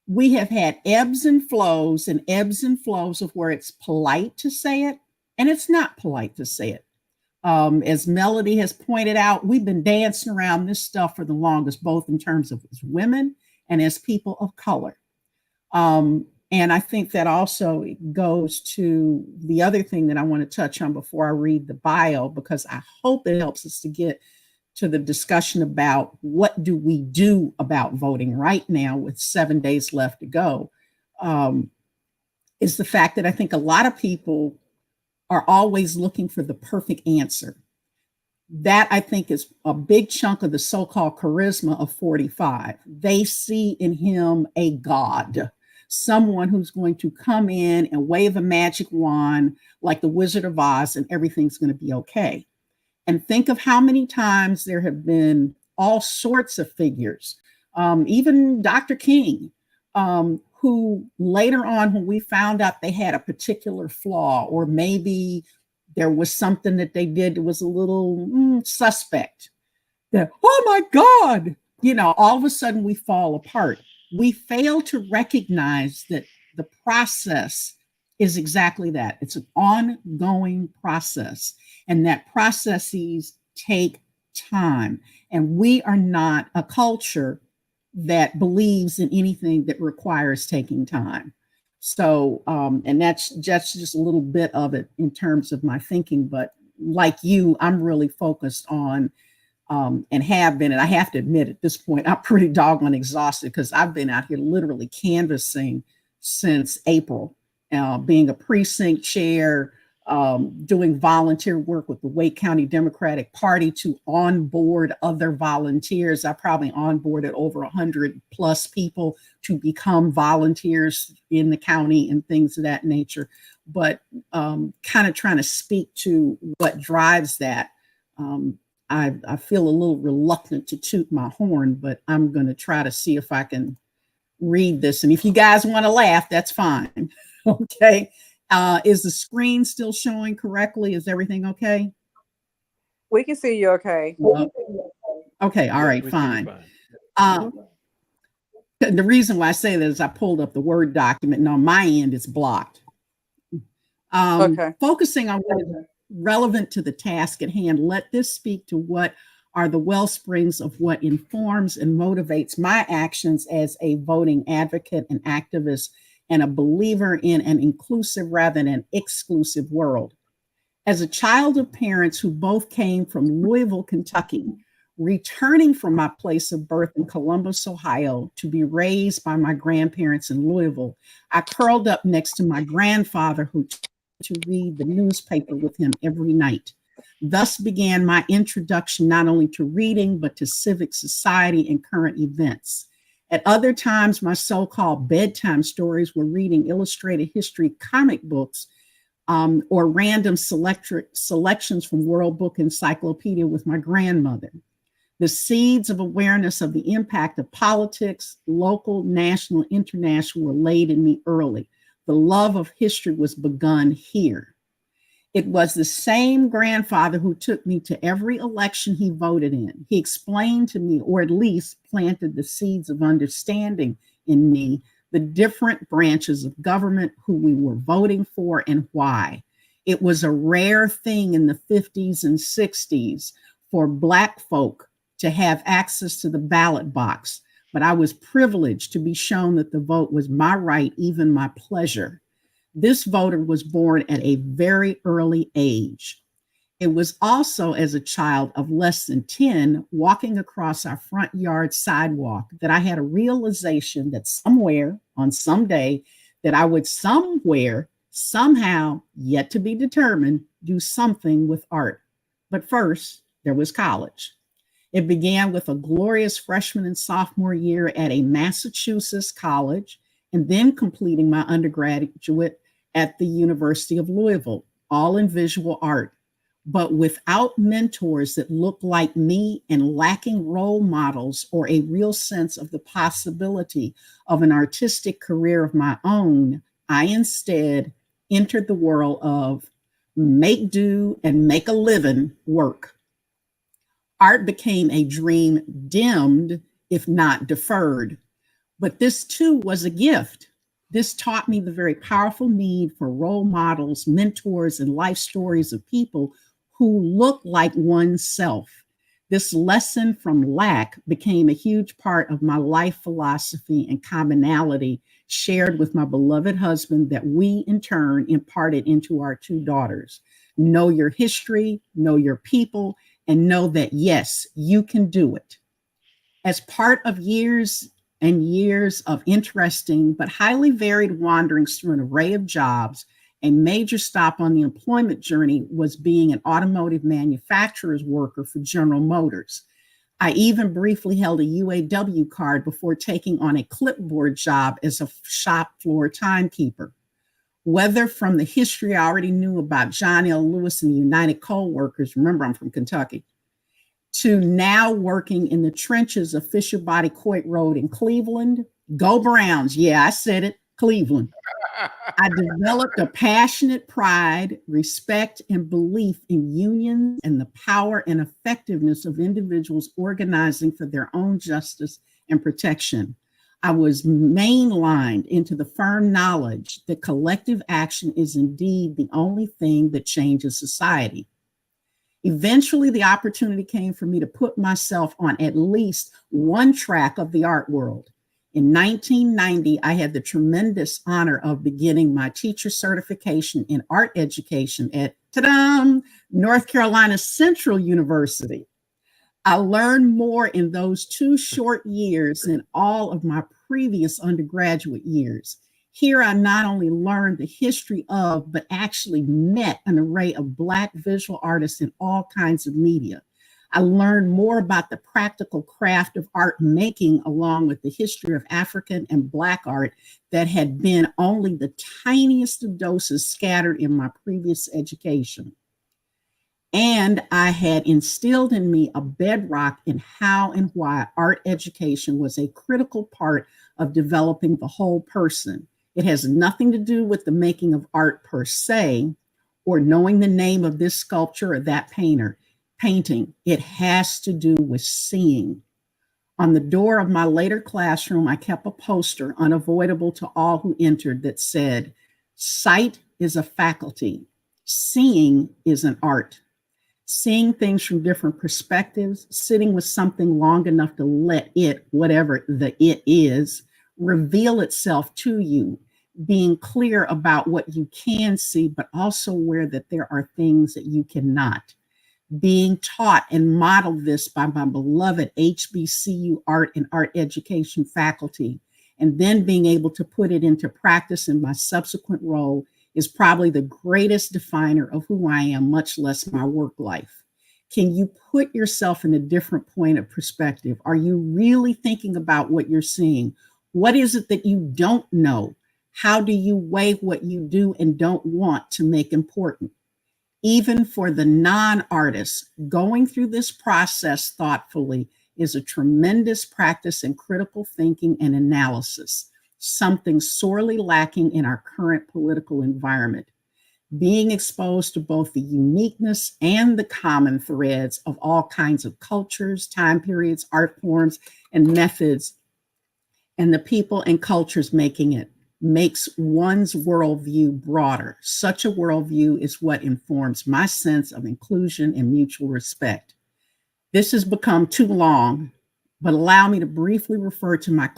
We have had ebbs and flows of where it's polite to say it and it's not polite to say it. As Melody has pointed out, we've been dancing around this stuff for the longest, both in terms of as women and as people of color. And I think that also goes to the other thing that I want to touch on before I read the bio, because I hope it helps us to get to the discussion about what do we do about voting right now with 7 days left to go, is the fact that I think a lot of people are always looking for the perfect answer. That, I think, is a big chunk of the so-called charisma of 45. They see in him a god, someone who's going to come in and wave a magic wand like the Wizard of Oz and everything's going to be okay. And think of how many times there have been all sorts of figures, even Dr. King, who later on, when we found out they had a particular flaw, or maybe there was something that they did that was a little suspect, that, oh my God, all of a sudden we fall apart. We fail to recognize that the process is exactly that. It's an ongoing process, and that processes take time. And we are not a culture that believes in anything that requires taking time. So, and that's just a little bit of it in terms of my thinking. But like you, I'm really focused on, and have been, and I have to admit at this point, I'm pretty doggone exhausted because I've been out here literally canvassing since April, being a precinct chair, doing volunteer work with the Wake County Democratic Party to onboard other volunteers. I probably onboarded over 100 plus people to become volunteers in the county and things of that nature. But kind of trying to speak to what drives that. I feel a little reluctant to toot my horn, but I'm going to try to see if I can read this. And if you guys want to laugh, that's fine. Okay. Is the screen still showing correctly? Is everything okay? We can see you okay. Okay, all right, fine. The reason why I say that is I pulled up the Word document, and on my end, it's blocked. Okay. Focusing on what is relevant to the task at hand, let this speak to what are the well springs of what informs and motivates my actions as a voting advocate and activist, and a believer in an inclusive rather than an exclusive world. As a child of parents who both came from Louisville, Kentucky, Returning from my place of birth in Columbus, Ohio, to be raised by my grandparents in Louisville, I curled up next to my grandfather, who to read the newspaper with him every night. Thus began my introduction not only to reading, but to civic society and current events. At other times, my so-called bedtime stories were reading illustrated history comic books or random selections from World Book Encyclopedia with my grandmother. The seeds of awareness of the impact of politics, local, national, international, were laid in me early. The love of history was begun here. It was the same grandfather who took me to every election he voted in. He explained to me, or at least planted the seeds of understanding in me, the different branches of government, who we were voting for and why. It was a rare thing in the 50s and 60s for Black folk to have access to the ballot box, but I was privileged to be shown that the vote was my right, even my pleasure. This voter was born at a very early age. It was also as a child of less than 10, walking across our front yard sidewalk, that I had a realization that somewhere, on some day, that I would somewhere, somehow, yet to be determined, do something with art. But first, there was college. It began with a glorious freshman and sophomore year at a Massachusetts college, and then completing my undergraduate at the University of Louisville, all in visual art, but without mentors that looked like me and lacking role models or a real sense of the possibility of an artistic career of my own. I instead entered the world of make do and make a living work. Art became a dream dimmed, if not deferred. But this too was a gift. This taught me the very powerful need for role models, mentors, and life stories of people who look like oneself. This lesson from lack became a huge part of my life philosophy and commonality shared with my beloved husband that we in turn imparted into our two daughters. Know your history, know your people, and know that, yes, you can do it. As part of years and years of interesting but highly varied wanderings through an array of jobs, a major stop on the employment journey was being an automotive manufacturer's worker for General Motors. I even briefly held a UAW card before taking on a clipboard job as a shop floor timekeeper. Whether from the history I already knew about John L. Lewis and the United Coal Workers, remember I'm from Kentucky, to now working in the trenches of Fisher Body Coit Road in Cleveland. Go Browns. Yeah, I said it, Cleveland. I developed a passionate pride, respect, and belief in unions and the power and effectiveness of individuals organizing for their own justice and protection. I was mainlined into the firm knowledge that collective action is indeed the only thing that changes society. Eventually, the opportunity came for me to put myself on at least one track of the art world. In 1990, I had the tremendous honor of beginning my teacher certification in art education at North Carolina Central University. I learned more in those 2 short years than all of my previous undergraduate years. Here, I not only learned the history of, but actually met an array of Black visual artists in all kinds of media. I learned more about the practical craft of art making, along with the history of African and Black art that had been only the tiniest of doses scattered in my previous education. And I had instilled in me a bedrock in how and why art education was a critical part of developing the whole person. It has nothing to do with the making of art per se, or knowing the name of this sculpture or that painting. It has to do with seeing. On the door of my later classroom, I kept a poster, unavoidable to all who entered, that said, "Sight is a faculty. Seeing is an art." Seeing things from different perspectives, sitting with something long enough to let it, whatever the it is, reveal itself to you, being clear about what you can see, but also aware that there are things that you cannot. being taught and modeled this by my beloved HBCU art and art education faculty, and then being able to put it into practice in my subsequent role is probably the greatest definer of who I am, much less my work life. Can you put yourself in a different point of perspective? Are you really thinking about what you're seeing? What is it that you don't know? How do you weigh what you do and don't want to make important? Even for the non-artists, going through this process thoughtfully is a tremendous practice in critical thinking and analysis, something sorely lacking in our current political environment. Being exposed to both the uniqueness and the common threads of all kinds of cultures, time periods, art forms, and methods, and the people and cultures making it, makes one's worldview broader. Such a worldview is what informs my sense of inclusion and mutual respect. This has become too long, but allow me to briefly refer to my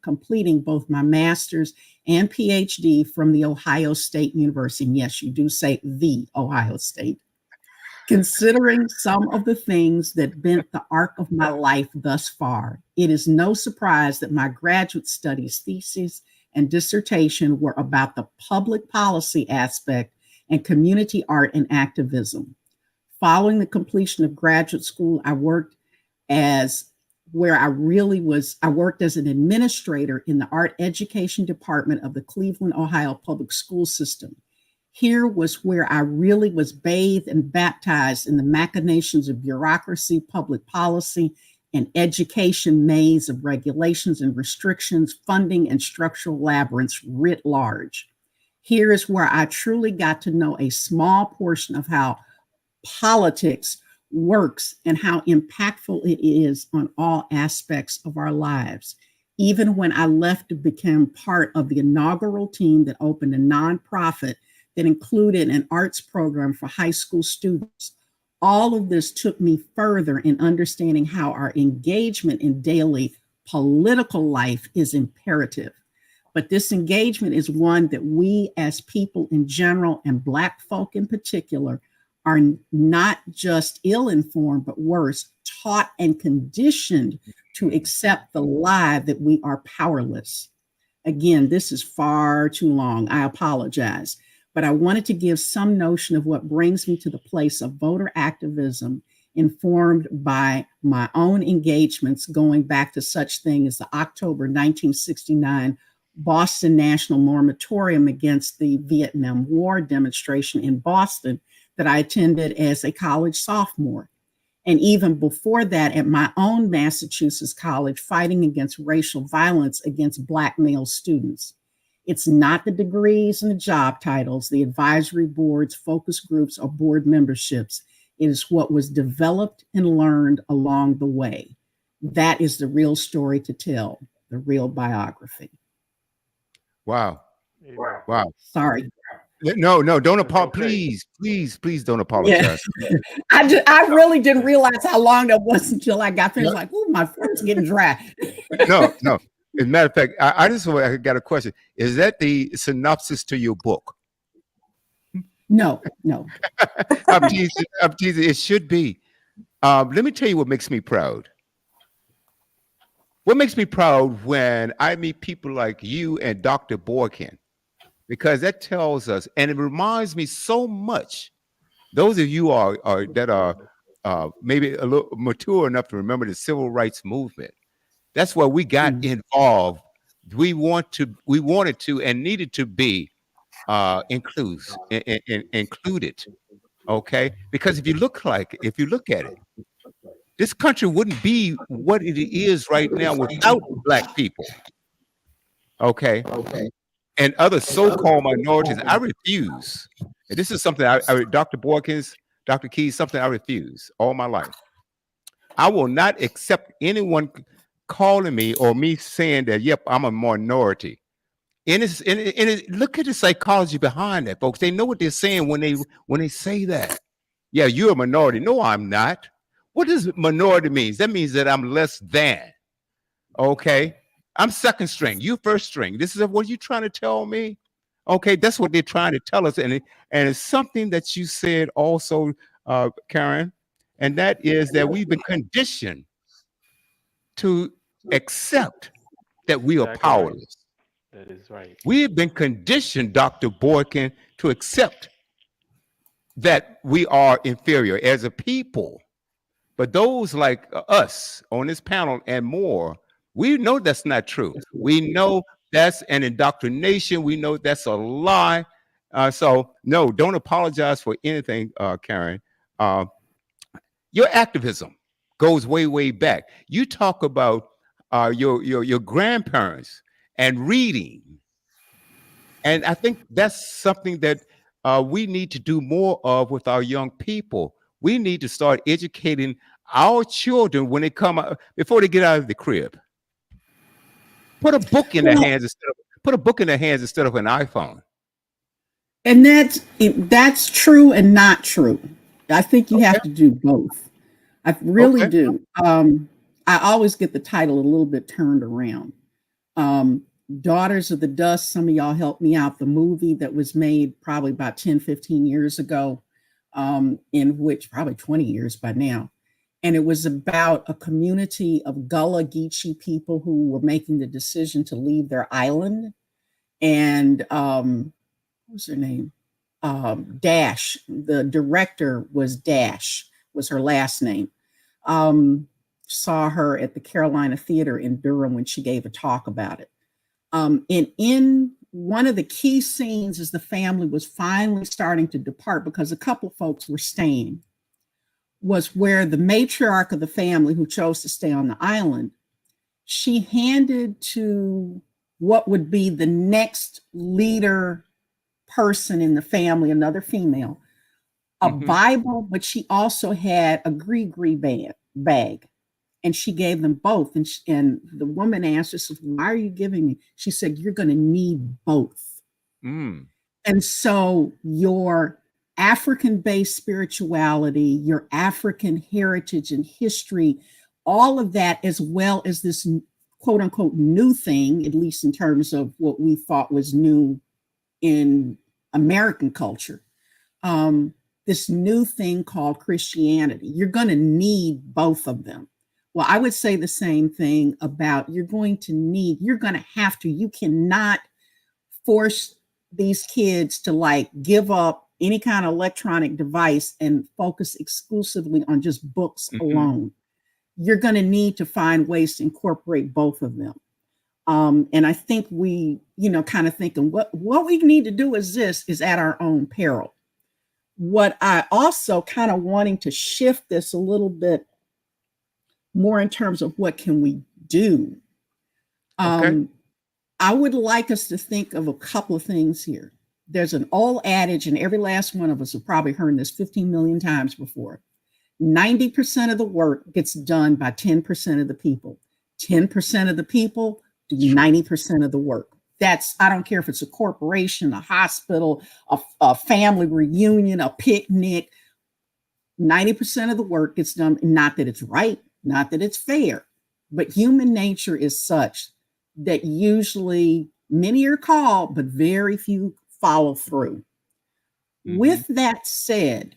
completing both my master's and PhD from the Ohio State University. And yes, you do say the Ohio State. Considering some of the things that bent the arc of my life thus far, it is no surprise that my graduate studies thesis and dissertation were about the public policy aspect and community art and activism. Following the completion of graduate school, I worked as an administrator in the art education department of the Cleveland, Ohio public school system. Here was where I really was bathed and baptized in the machinations of bureaucracy, public policy, and education maze of regulations and restrictions, funding, and structural labyrinths writ large. Here is where I truly got to know a small portion of how politics works and how impactful it is on all aspects of our lives. Even when I left to become part of the inaugural team that opened a nonprofit that included an arts program for high school students, all of this took me further in understanding how our engagement in daily political life is imperative. But this engagement is one that we as people in general and Black folk in particular are not just ill-informed, but worse, taught and conditioned to accept the lie that we are powerless. Again, this is far too long. I apologize. But I wanted to give some notion of what brings me to the place of voter activism, informed by my own engagements going back to such thing as the October 1969 Boston National Moratorium against the Vietnam War demonstration in Boston that I attended as a college sophomore. And even before that, at my own Massachusetts college, fighting against racial violence against Black male students. It's not the degrees and the job titles, the advisory boards, focus groups, or board memberships. It is what was developed and learned along the way. That is the real story to tell, the real biography. Wow. Amen. Wow. Sorry. No, don't That's apologize. okay. Please don't apologize. I really didn't realize how long that was until I got there. It's like, oh, my throat's getting dry. No. As a matter of fact, I got a question. Is that the synopsis to your book? No. I'm teasing. It should be. Let me tell you what makes me proud. What makes me proud when I meet people like you and Dr. Boykin, because that tells us, and it reminds me so much. Those of you that are maybe a little mature enough to remember the civil rights movement. That's where we got involved. We wanted to and needed to be included. Okay, because if you look at it, this country wouldn't be what it is right now without Black people. Okay, and other so-called minorities. I refuse. And this is something Dr. Boykins, Dr. Keys, something I refuse all my life. I will not accept anyone calling me or me saying that, yep, I'm a minority. And look at the psychology behind that, folks. They know what they're saying when they say that. Yeah, you're a minority. No, I'm not. What does minority mean? That means that I'm less than. Okay. I'm second string. You first string. This is what you're trying to tell me. Okay, that's what they're trying to tell us. And it's something that you said also, Karen, and that is that we've been conditioned to accept that we are Exactly right. powerless. That is right. We have been conditioned, Dr. Boykin, to accept that we are inferior as a people. But those like us on this panel and more, we know that's not true. We know that's an indoctrination. We know that's a lie. So no, don't apologize for anything, Karen. Uh, your activism goes way, way back. You talk about your grandparents and reading, and I think that's something that we need to do more of with our young people. We need to start educating our children when they come out, before they get out of the crib. Put a book in their Well, hands instead of an iPhone. and that's true and not true. I think you Okay. have to do both. I really Okay. do. I always get the title a little bit turned around. Um, Daughters of the Dust, some of y'all helped me out. The movie that was made probably about 10, 15 years ago, in which probably 20 years by now. And it was about a community of Gullah Geechee people who were making the decision to leave their island. And what was her name? Dash. The director was Dash, was her last name. Saw her at the Carolina Theater in Durham when she gave a talk about it. And in one of the key scenes, as the family was finally starting to depart because a couple of folks were staying, was where the matriarch of the family, who chose to stay on the island, she handed to what would be the next leader person in the family, another female, a Bible, but she also had a gree bag. And she gave them both. And the woman asked her, says, "Why are you giving me?" She said, "You're going to need both." Mm. And so your African-based spirituality, your African heritage and history, all of that, as well as this quote unquote new thing, at least in terms of what we thought was new in American culture, this new thing called Christianity. You're going to need both of them. Well, I would say the same thing about you cannot force these kids to like give up any kind of electronic device and focus exclusively on just books alone. You're going to need to find ways to incorporate both of them. And I think we, kind of thinking what we need to do is at our own peril. What I also kind of wanting to shift this a little bit more in terms of what can we do. Okay. I would like us to think of a couple of things here. There's an old adage, and every last one of us have probably heard this 15 million times before. 90% of the work gets done by 10% of the people. 10% of the people do 90% of the work. I don't care if it's a corporation, a hospital, a family reunion, a picnic. 90% of the work gets done. Not that it's right, not that it's fair, but human nature is such that usually many are called, but very few follow through. With that said,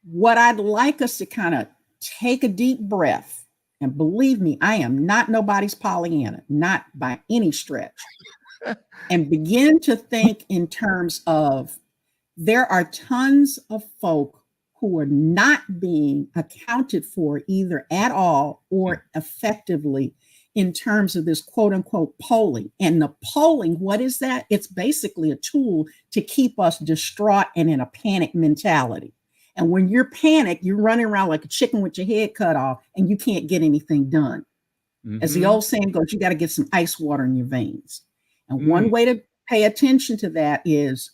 what I'd like us to kind of take a deep breath, and believe me, I am not nobody's Pollyanna, not by any stretch, and begin to think in terms of there are tons of folk who are not being accounted for either at all or effectively in terms of this quote unquote polling. And the polling, what is that? It's basically a tool to keep us distraught and in a panic mentality. And when you're panicked, you're running around like a chicken with your head cut off and you can't get anything done. As the old saying goes, you got to get some ice water in your veins. And one way to pay attention to that is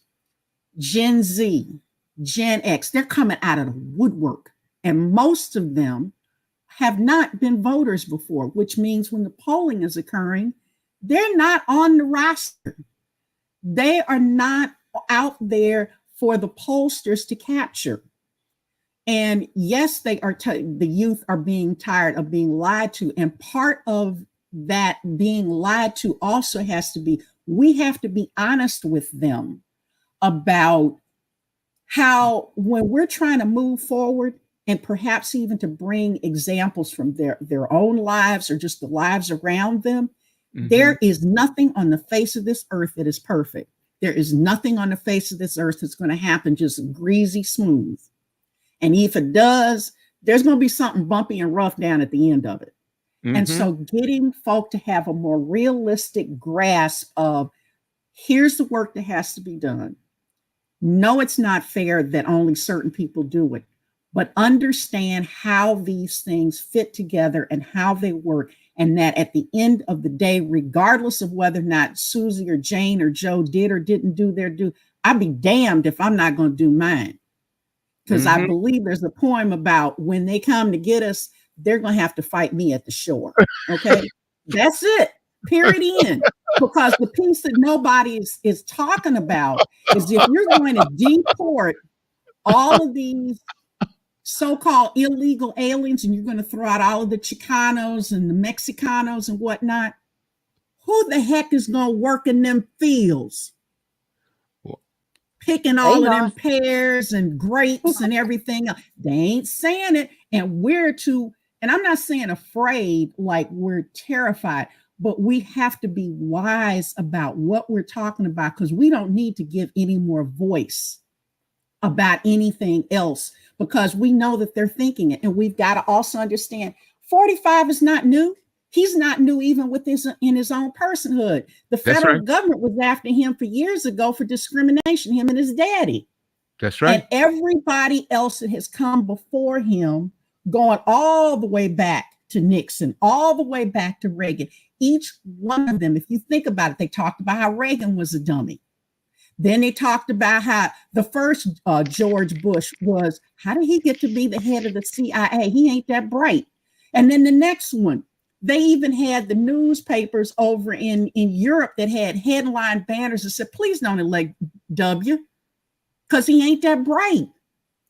Gen Z, Gen X, they're coming out of the woodwork. And most of them have not been voters before, which means when the polling is occurring, they're not on the roster. They are not out there for the pollsters to capture. And yes, the youth are being tired of being lied to. And part of that being lied to also has to be, we have to be honest with them about how when we're trying to move forward, and perhaps even to bring examples from their own lives or just the lives around them. There is nothing on the face of this earth that is perfect. There is nothing on the face of this earth that's going to happen just greasy smooth. And if it does, there's going to be something bumpy and rough down at the end of it. And so getting folk to have a more realistic grasp of here's the work that has to be done. No, it's not fair that only certain people do it, but understand how these things fit together and how they work. And that at the end of the day, regardless of whether or not Susie or Jane or Joe did or didn't do their due, I'd be damned if I'm not going to do mine. Because I believe there's a poem about when they come to get us, they're going to have to fight me at the shore. Okay. That's it. Period. End. Because the piece that nobody is talking about is if you're going to deport all of these so-called illegal aliens and you're going to throw out all of the Chicanos and the Mexicanos and whatnot, who the heck is going to work in them fields? Picking all of them pears and grapes and everything else. They ain't saying it. And and I'm not saying afraid, like we're terrified, but we have to be wise about what we're talking about because we don't need to give any more voice about anything else because we know that they're thinking it. And we've got to also understand 45 is not new. He's not new even with in his own personhood. The federal government was after him for years ago for discrimination, him and his daddy. That's right. And everybody else that has come before him, going all the way back to Nixon, all the way back to Reagan, each one of them, if you think about it, they talked about how Reagan was a dummy. Then they talked about how the first George Bush was, how did he get to be the head of the CIA? He ain't that bright. And then the next one, they even had the newspapers over in Europe that had headline banners that said, please don't elect W because he ain't that bright.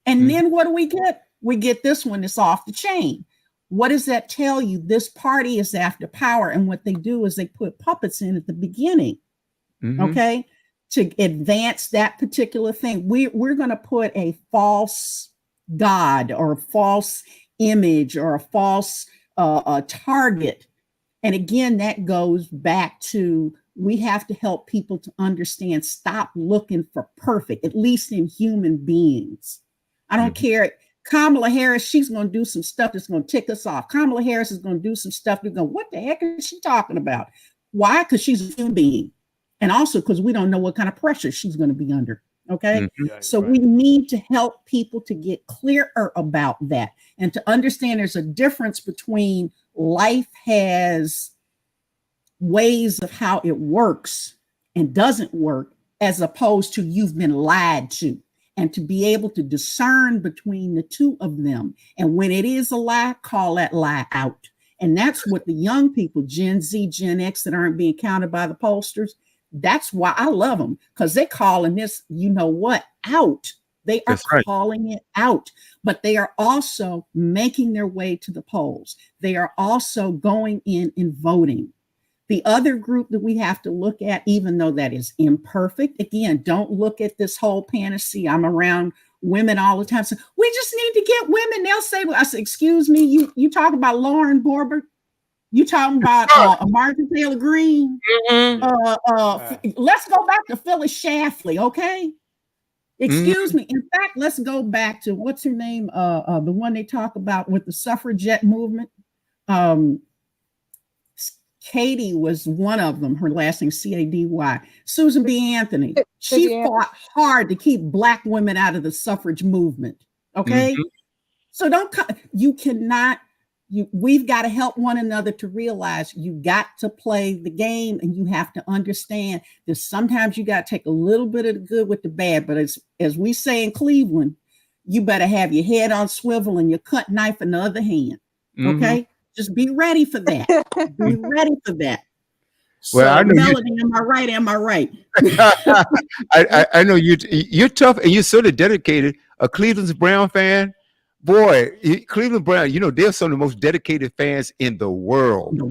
And then what do we get? We get this one that's off the chain. What does that tell you? This party is after power. And what they do is they put puppets in at the beginning, okay, to advance that particular thing. We're going to put a false god or a false image or a false target. And again, that goes back to we have to help people to understand, stop looking for perfect, at least in human beings. I don't care. Kamala Harris, she's going to do some stuff that's going to tick us off. Kamala Harris is going to do some stuff. We're going, what the heck is she talking about? Why? Because she's a human being. And also because we don't know what kind of pressure she's going to be under. Okay. So we need to help people to get clearer about that and to understand there's a difference between life has ways of how it works and doesn't work, as opposed to you've been lied to, and to be able to discern between the two of them. And when it is a lie, call that lie out. And that's what the young people, Gen Z, Gen X, that aren't being counted by the pollsters, that's why I love them, because they're calling this, you know what, out. They are calling it out, but they are also making their way to the polls. They are also going in and voting. The other group that we have to look at, even though that is imperfect, again, don't look at this whole panacea. I'm around women all the time. So we just need to get women. They'll say, I said, excuse me, you talk about Lauren Boebert? You talking about Martha Taylor Greene? Let's go back to Phyllis Schlafly, okay? Excuse me. In fact, let's go back to what's her name? The one they talk about with the suffragette movement. Katie was one of them. Her last name Cady. Susan B. Anthony. She fought hard to keep Black women out of the suffrage movement. Okay, so you cannot. We've got to help one another to realize you got to play the game, and you have to understand that sometimes you got to take a little bit of the good with the bad. But as we say in Cleveland, you better have your head on swivel and your cut knife in the other hand. Okay, just be ready for that. Be ready for that. Well, so, I know Melody, am I right? Am I right? I know you're tough and you're sort of dedicated. A Cleveland Brown fan. Boy, Cleveland Brown, you know, they're some of the most dedicated fans in the world. So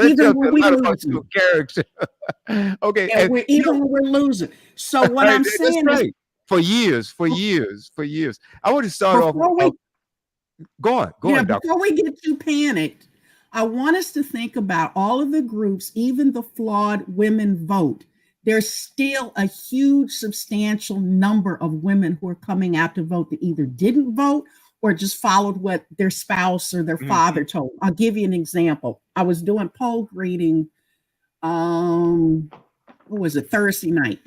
that tells me a lot about your character. Okay. Even when we're losing. So what I'm saying is, for years. I want to start off. Go on, Doctor. Before we get too panicked, I want us to think about all of the groups, even the flawed women vote. There's still a huge, substantial number of women who are coming out to vote that either didn't vote or just followed what their spouse or their father told. I'll give you an example. I was doing poll greeting, Thursday night.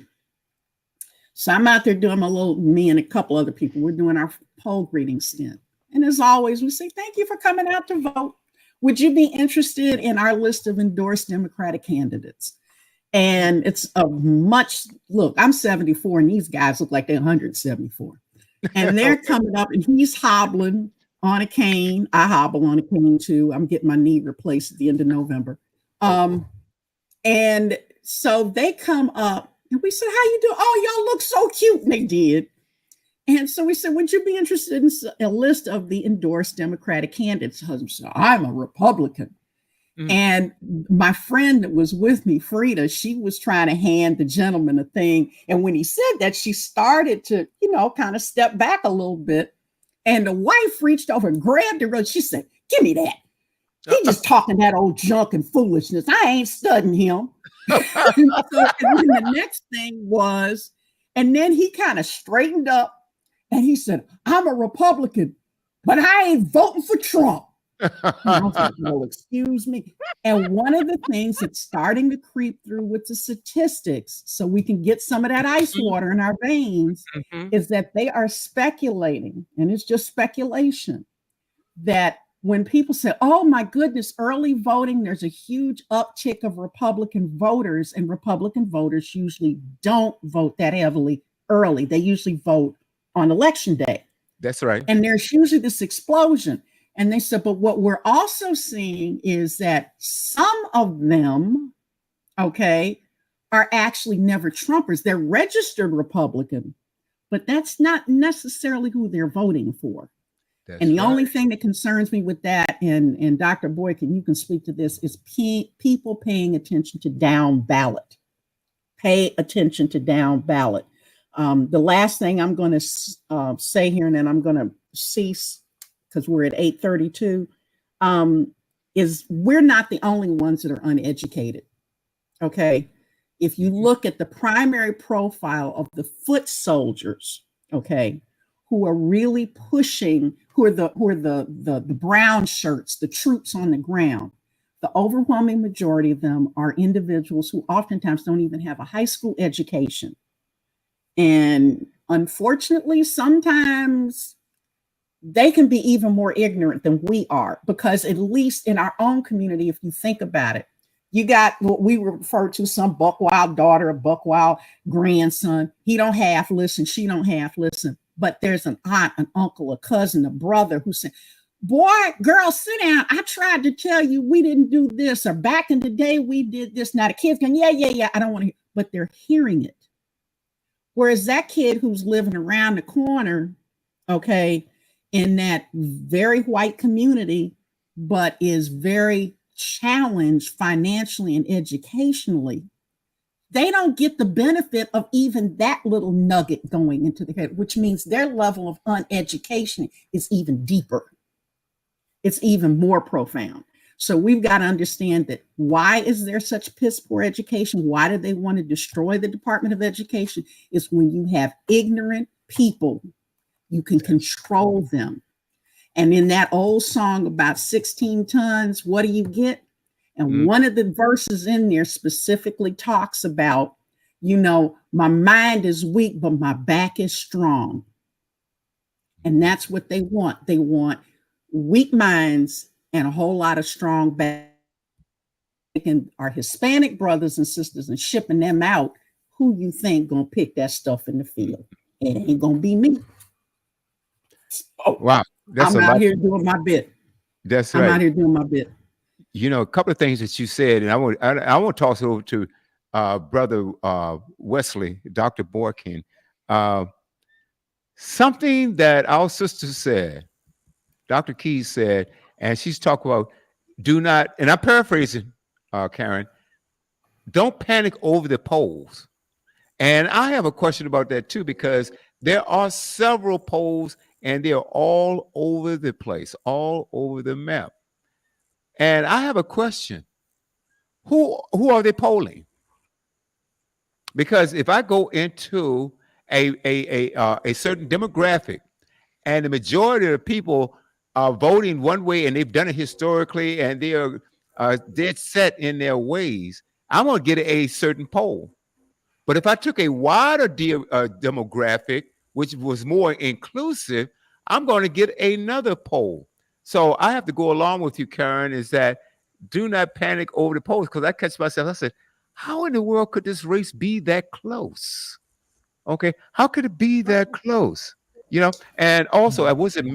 So I'm out there doing me and a couple other people, we're doing our poll greeting stint. And as always, we say, thank you for coming out to vote. Would you be interested in our list of endorsed Democratic candidates? And it's look, I'm 74 and these guys look like they're 174. And they're coming up and he's hobbling on a cane. I hobble on a cane too. I'm getting my knee replaced at the end of November. And so they come up and we said, how you doing? Oh, y'all look so cute. And they did. And so we said, would you be interested in a list of the endorsed Democratic candidates? Husband said, I'm a Republican. And my friend that was with me, Frida, she was trying to hand the gentleman a thing. And when he said that, she started to, kind of step back a little bit. And the wife reached over and grabbed her. She said, give me that. He just talking that old junk and foolishness. I ain't studying him. And then the next thing was, and then he kind of straightened up and he said, I'm a Republican, but I ain't voting for Trump. And I was like, well, excuse me. And one of the things that's starting to creep through with the statistics, so we can get some of that ice water in our veins, is that they are speculating, and it's just speculation, that when people say, oh my goodness, early voting, there's a huge uptick of Republican voters, and Republican voters usually don't vote that heavily early. They usually vote on election day. That's right. And there's usually this explosion. And they said, but what we're also seeing is that some of them, are actually never Trumpers. They're registered Republican, but that's not necessarily who they're voting for. That's and the only thing that concerns me with that, and Dr. Boykin, you can speak to this, is people paying attention to down ballot. Pay attention to down ballot. The last thing I'm going to say here, and then I'm going to cease, because we're at 8:32, is we're not the only ones that are uneducated. Okay. If you look at the primary profile of the foot soldiers, who are really pushing, who are the brown shirts, the troops on the ground, the overwhelming majority of them are individuals who oftentimes don't even have a high school education. And unfortunately, sometimes they can be even more ignorant than we are, because at least in our own community, if you think about it, you got what we refer to some buck wild daughter, a buck wild grandson. He don't half listen, she don't half listen. But there's an aunt, an uncle, a cousin, a brother who said, boy, girl, sit down. I tried to tell you we didn't do this, or back in the day we did this. Now the kids going, yeah, I don't want to hear, but they're hearing it. Whereas that kid who's living around the corner, in that very white community, but is very challenged financially and educationally, they don't get the benefit of even that little nugget going into the head, which means their level of uneducation is even deeper. It's even more profound. So we've got to understand that why is there such piss poor education? Why do they want to destroy the Department of Education? Is when you have ignorant people, you can control them. And in that old song about 16 tons, what do you get? And one of the verses in there specifically talks about, my mind is weak, but my back is strong. And that's what they want. They want weak minds and a whole lot of strong back. And our Hispanic brothers and sisters and shipping them out, who you think gonna pick that stuff in the field? It ain't gonna be me. Oh, wow. I'm out here doing my bit. That's right. I'm out here doing my bit. A couple of things that you said, and I want to toss it over to Brother Wesley, Dr. Boykin. Something that our sister said, Dr. Keys said, and she's talking about, do not, and I'm paraphrasing, Karen, don't panic over the polls. And I have a question about that too, because There are several polls, and they're all over the place, all over the map. And I have a question: Who are they polling? Because if I go into a certain demographic, and the majority of the people are voting one way, and they've done it historically, and they are dead set in their ways, I'm going to get a certain poll. But if I took a wider demographic, which was more inclusive, I'm going to get another poll. So I have to go along with you, Karen, is that do not panic over the polls, because I catch myself. I said, how in the world could this race be that close? Okay, how could it be that close? And also, I was it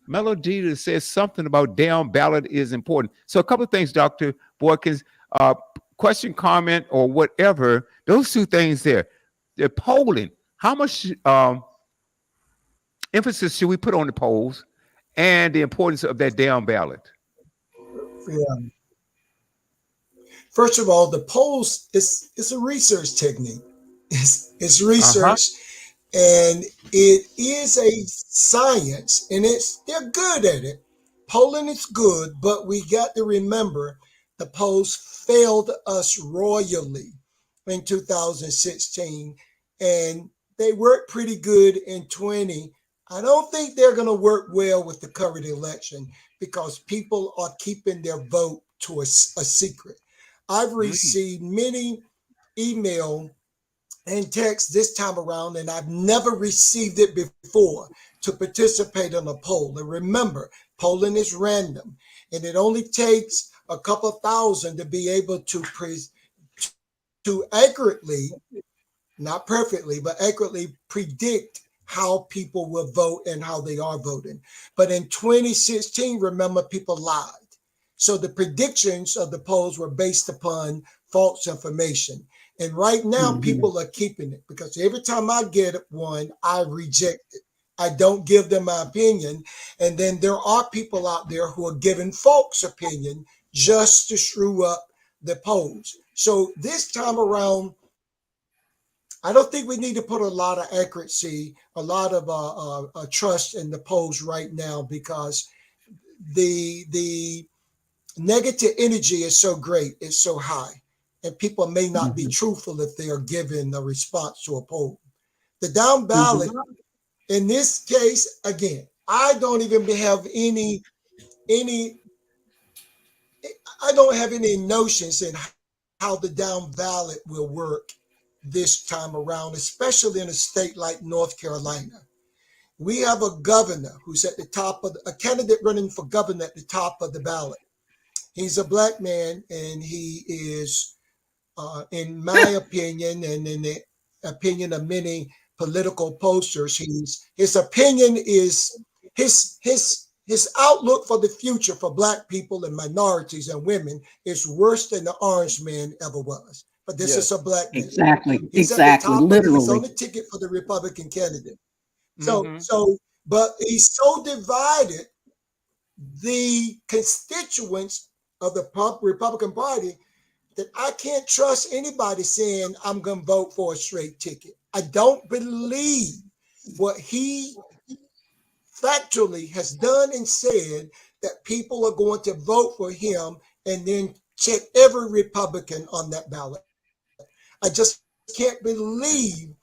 Melody that says something about down ballot is important. So a couple of things, Dr. Boykins, question, comment, or whatever, those two things there. The polling, how much emphasis should we put on the polls and the importance of that down ballot? Yeah. First of all, the polls is a research technique. It's research, and it is a science, and they're good at it. Polling is good, but we got to remember the polls failed us royally in 2016, and they worked pretty good in 20. I don't think they're going to work well with the current election because people are keeping their vote to a secret. I've received many email and text this time around, and I've never received it before to participate in a poll. And remember, polling is random, and it only takes a couple thousand to be able to accurately, not perfectly, but accurately predict how people will vote and how they are voting. But in 2016, remember, people lied. So the predictions of the polls were based upon false information. And right now, people are keeping it because every time I get one, I reject it. I don't give them my opinion. And then there are people out there who are giving false opinion just to screw up the polls. So this time around, I don't think we need to put a lot of accuracy, a lot of trust in the polls right now because the negative energy is so great, it's so high, and people may not be truthful if they are given a response to a poll. The down ballot, in this case, again, I don't even have any I don't have any notions in how the down ballot will work this time around, especially in a state like North Carolina. We have a governor who's at the top of a candidate running for governor at the top of the ballot. He's a black man, and he is, in my opinion, and in the opinion of many political posters, his opinion is his outlook for the future for black people and minorities and women is worse than the orange man ever was. But this is a black man. Exactly. He's Exactly. Literally. He's on the ticket for the Republican candidate. But he's so divided the constituents of the Republican Party that I can't trust anybody saying I'm going to vote for a straight ticket. I don't believe what he factually has done and said that people are going to vote for him and then check every Republican on that ballot. I just can't believe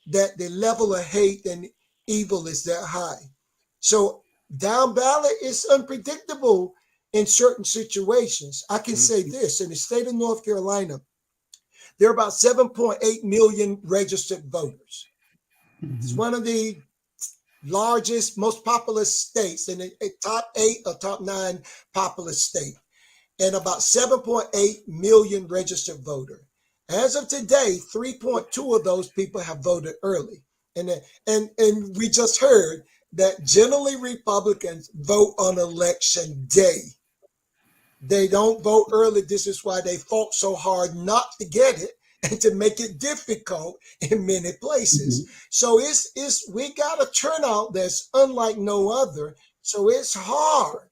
that the level of hate and evil is that high. So down ballot is unpredictable in certain situations. I can say this, in the state of North Carolina, there are about 7.8 million registered voters. It's one of the largest, most populous states, in the top 8 or top 9 populous state, and about 7.8 million registered voters. As of today, 3.2 of those people have voted early. And we just heard that generally Republicans vote on election day. They don't vote early. This is why they fought so hard not to get it and to make it difficult in many places. So we got a turnout that's unlike no other. So it's hard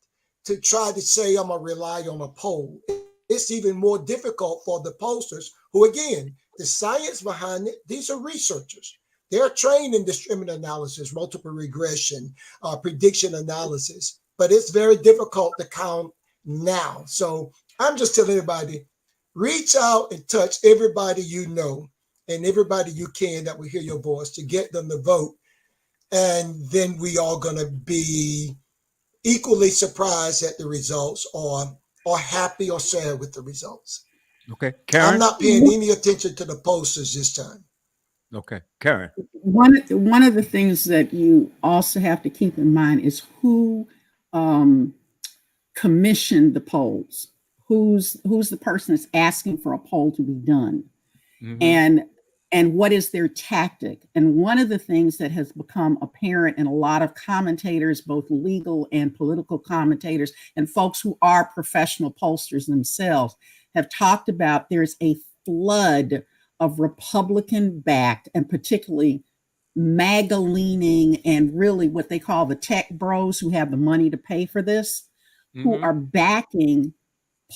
to try to say I'm gonna rely on a poll. It's even more difficult for the pollsters who, again, the science behind it, these are researchers. They're trained in discriminant analysis, multiple regression, prediction analysis, but it's very difficult to count now. So I'm just telling everybody, reach out and touch everybody you know and everybody you can that will hear your voice to get them to vote. And then we are going to be equally surprised at the results, or happy or sad with the results. Okay, I'm Karen. not paying any attention to the posters this time. Okay, Karen. One of the things that you also have to keep in mind is who commissioned the polls. Who's the person that's asking for a poll to be done, and what is their tactic? And one of the things that has become apparent in a lot of commentators, both legal and political commentators, and folks who are professional pollsters themselves, have talked about there's a flood of Republican-backed and particularly MAGA-leaning and really what they call the tech bros who have the money to pay for this, who are backing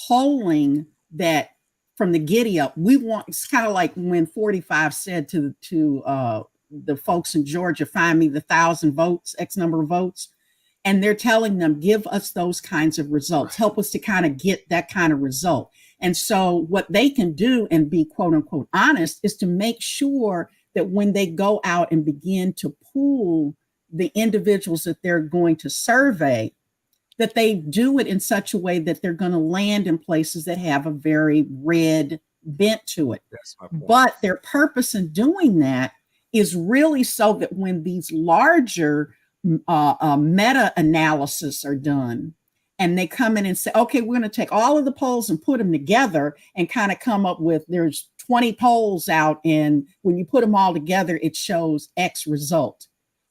polling that from the giddy up. We want, it's kind of like when 45 said to the folks in Georgia, find me the 1,000 votes, X number of votes. And they're telling them, give us those kinds of results, help us to kind of get that kind of result. And so what they can do and be quote unquote honest is to make sure that when they go out and begin to pool the individuals that they're going to survey, that they do it in such a way that they're going to land in places that have a very red bent to it. But their purpose in doing that is really so that when these larger meta-analysis are done, and they come in and say, okay, we're going to take all of the polls and put them together and kind of come up with, there's 20 polls out, and when you put them all together, it shows X result.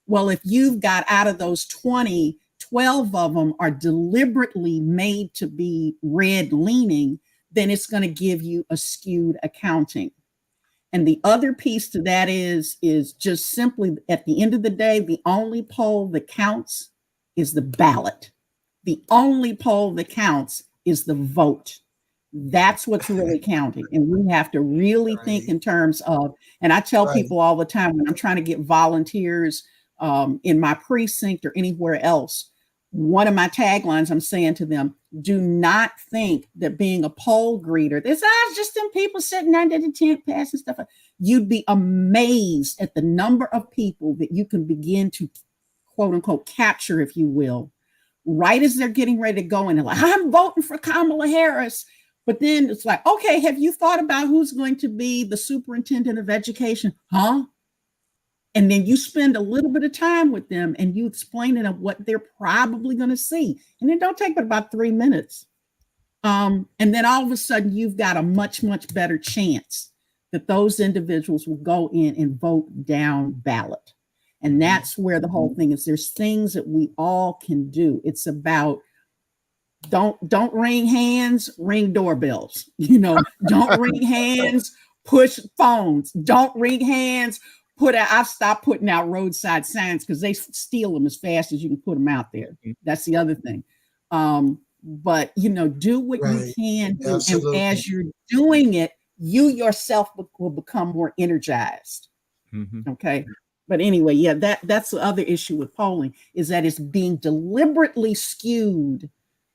Well, if you've got out of those 20, 12 of them are deliberately made to be red leaning, then it's going to give you a skewed accounting. And the other piece to that is just simply at the end of the day, the only poll that counts is the ballot. The only poll that counts is the vote. That's what's really counting. And we have to really think in terms of, and I tell people all the time when I'm trying to get volunteers in my precinct or anywhere else, one of my taglines I'm saying to them, do not think that being a poll greeter, there's just them people sitting under the tent passing stuff. You'd be amazed at the number of people that you can begin to quote unquote capture, if you will, right as they're getting ready to go in. They're like, I'm voting for Kamala Harris. But then it's like, okay, have you thought about who's going to be the superintendent of education? Huh? And then you spend a little bit of time with them and you explain to them what they're probably going to see. And it don't take but about 3 minutes. And then all of a sudden you've got a much, much better chance that those individuals will go in and vote down ballot. And that's where the whole thing is. There's things that we all can do. It's about don't ring hands, ring doorbells. Don't ring hands, push phones. Don't ring hands. I've stopped putting out roadside signs because they steal them as fast as you can put them out there. That's the other thing. But do what you can do. Absolutely. And as you're doing it, you yourself will become more energized. Okay. But anyway, yeah, that's the other issue with polling is that it's being deliberately skewed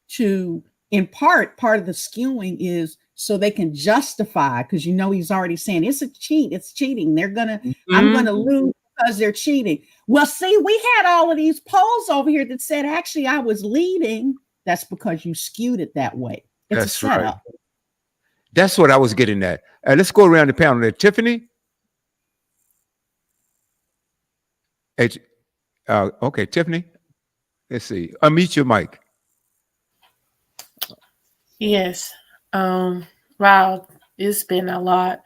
to, in part of the skewing is so they can justify, because he's already saying it's a cheat, it's cheating. I'm gonna lose because they're cheating. Well, see, we had all of these polls over here that said actually I was leading. That's because you skewed it that way. It's a setup. Right. That's what I was getting at. Let's go around the panel there. Tiffany. Okay, Tiffany. Let's see. Unmute your mic. Yes. Wow, it's been a lot.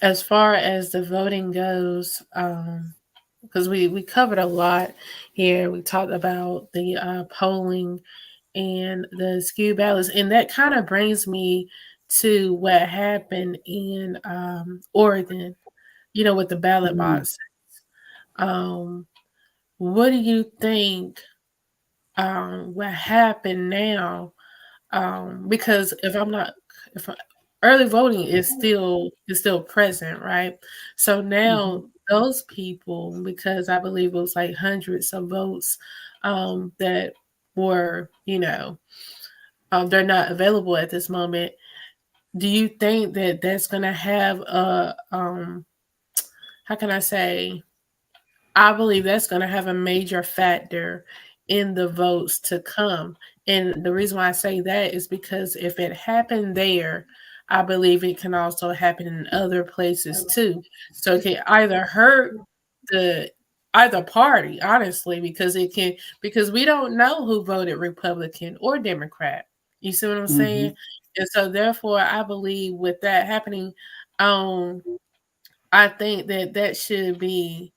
As far as the voting goes, because we covered a lot here. We talked about the polling and the skew ballots, and that kind of brings me to what happened in Oregon, with the ballot box. What do you think what happened now? Because if early voting is still present, right? So now those people, because I believe it was like hundreds of votes that were, they're not available at this moment. Do you think that that's going to have a how can I say? I believe that's going to have a major factor in the votes to come. And the reason why I say that is because if it happened there, I believe it can also happen in other places too. So it can either hurt the either party, honestly, because we don't know who voted Republican or Democrat. You see what I'm Mm-hmm. saying? And so therefore I believe with that happening, um, I think that that should be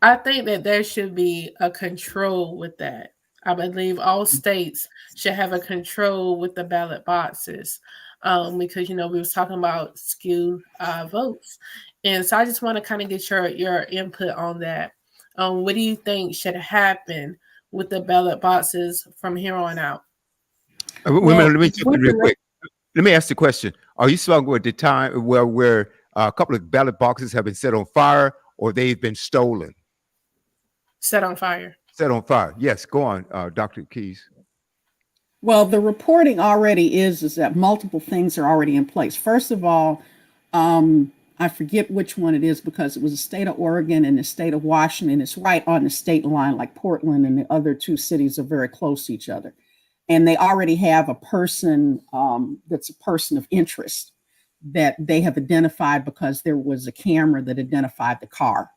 I think that there should be a control with that. I believe all states should have a control with the ballot boxes, because we was talking about skewed votes, and so I just want to kind of get your input on that. What do you think should happen with the ballot boxes from here on out? Wait a minute, Well, let me jump in real quick. Let me ask the question: are you talking about the time where a couple of ballot boxes have been set on fire or they've been stolen? Set on fire. Set on fire. Yes, go on, Dr. Keys. well, the reporting already is that multiple things are already in place. First of all, I forget which one it is because it was the state of Oregon and the state of Washington. It's right on the state line, like Portland and the other two cities are very close to each other. And they already have a person that's a person of interest that they have identified because there was a camera that identified the car.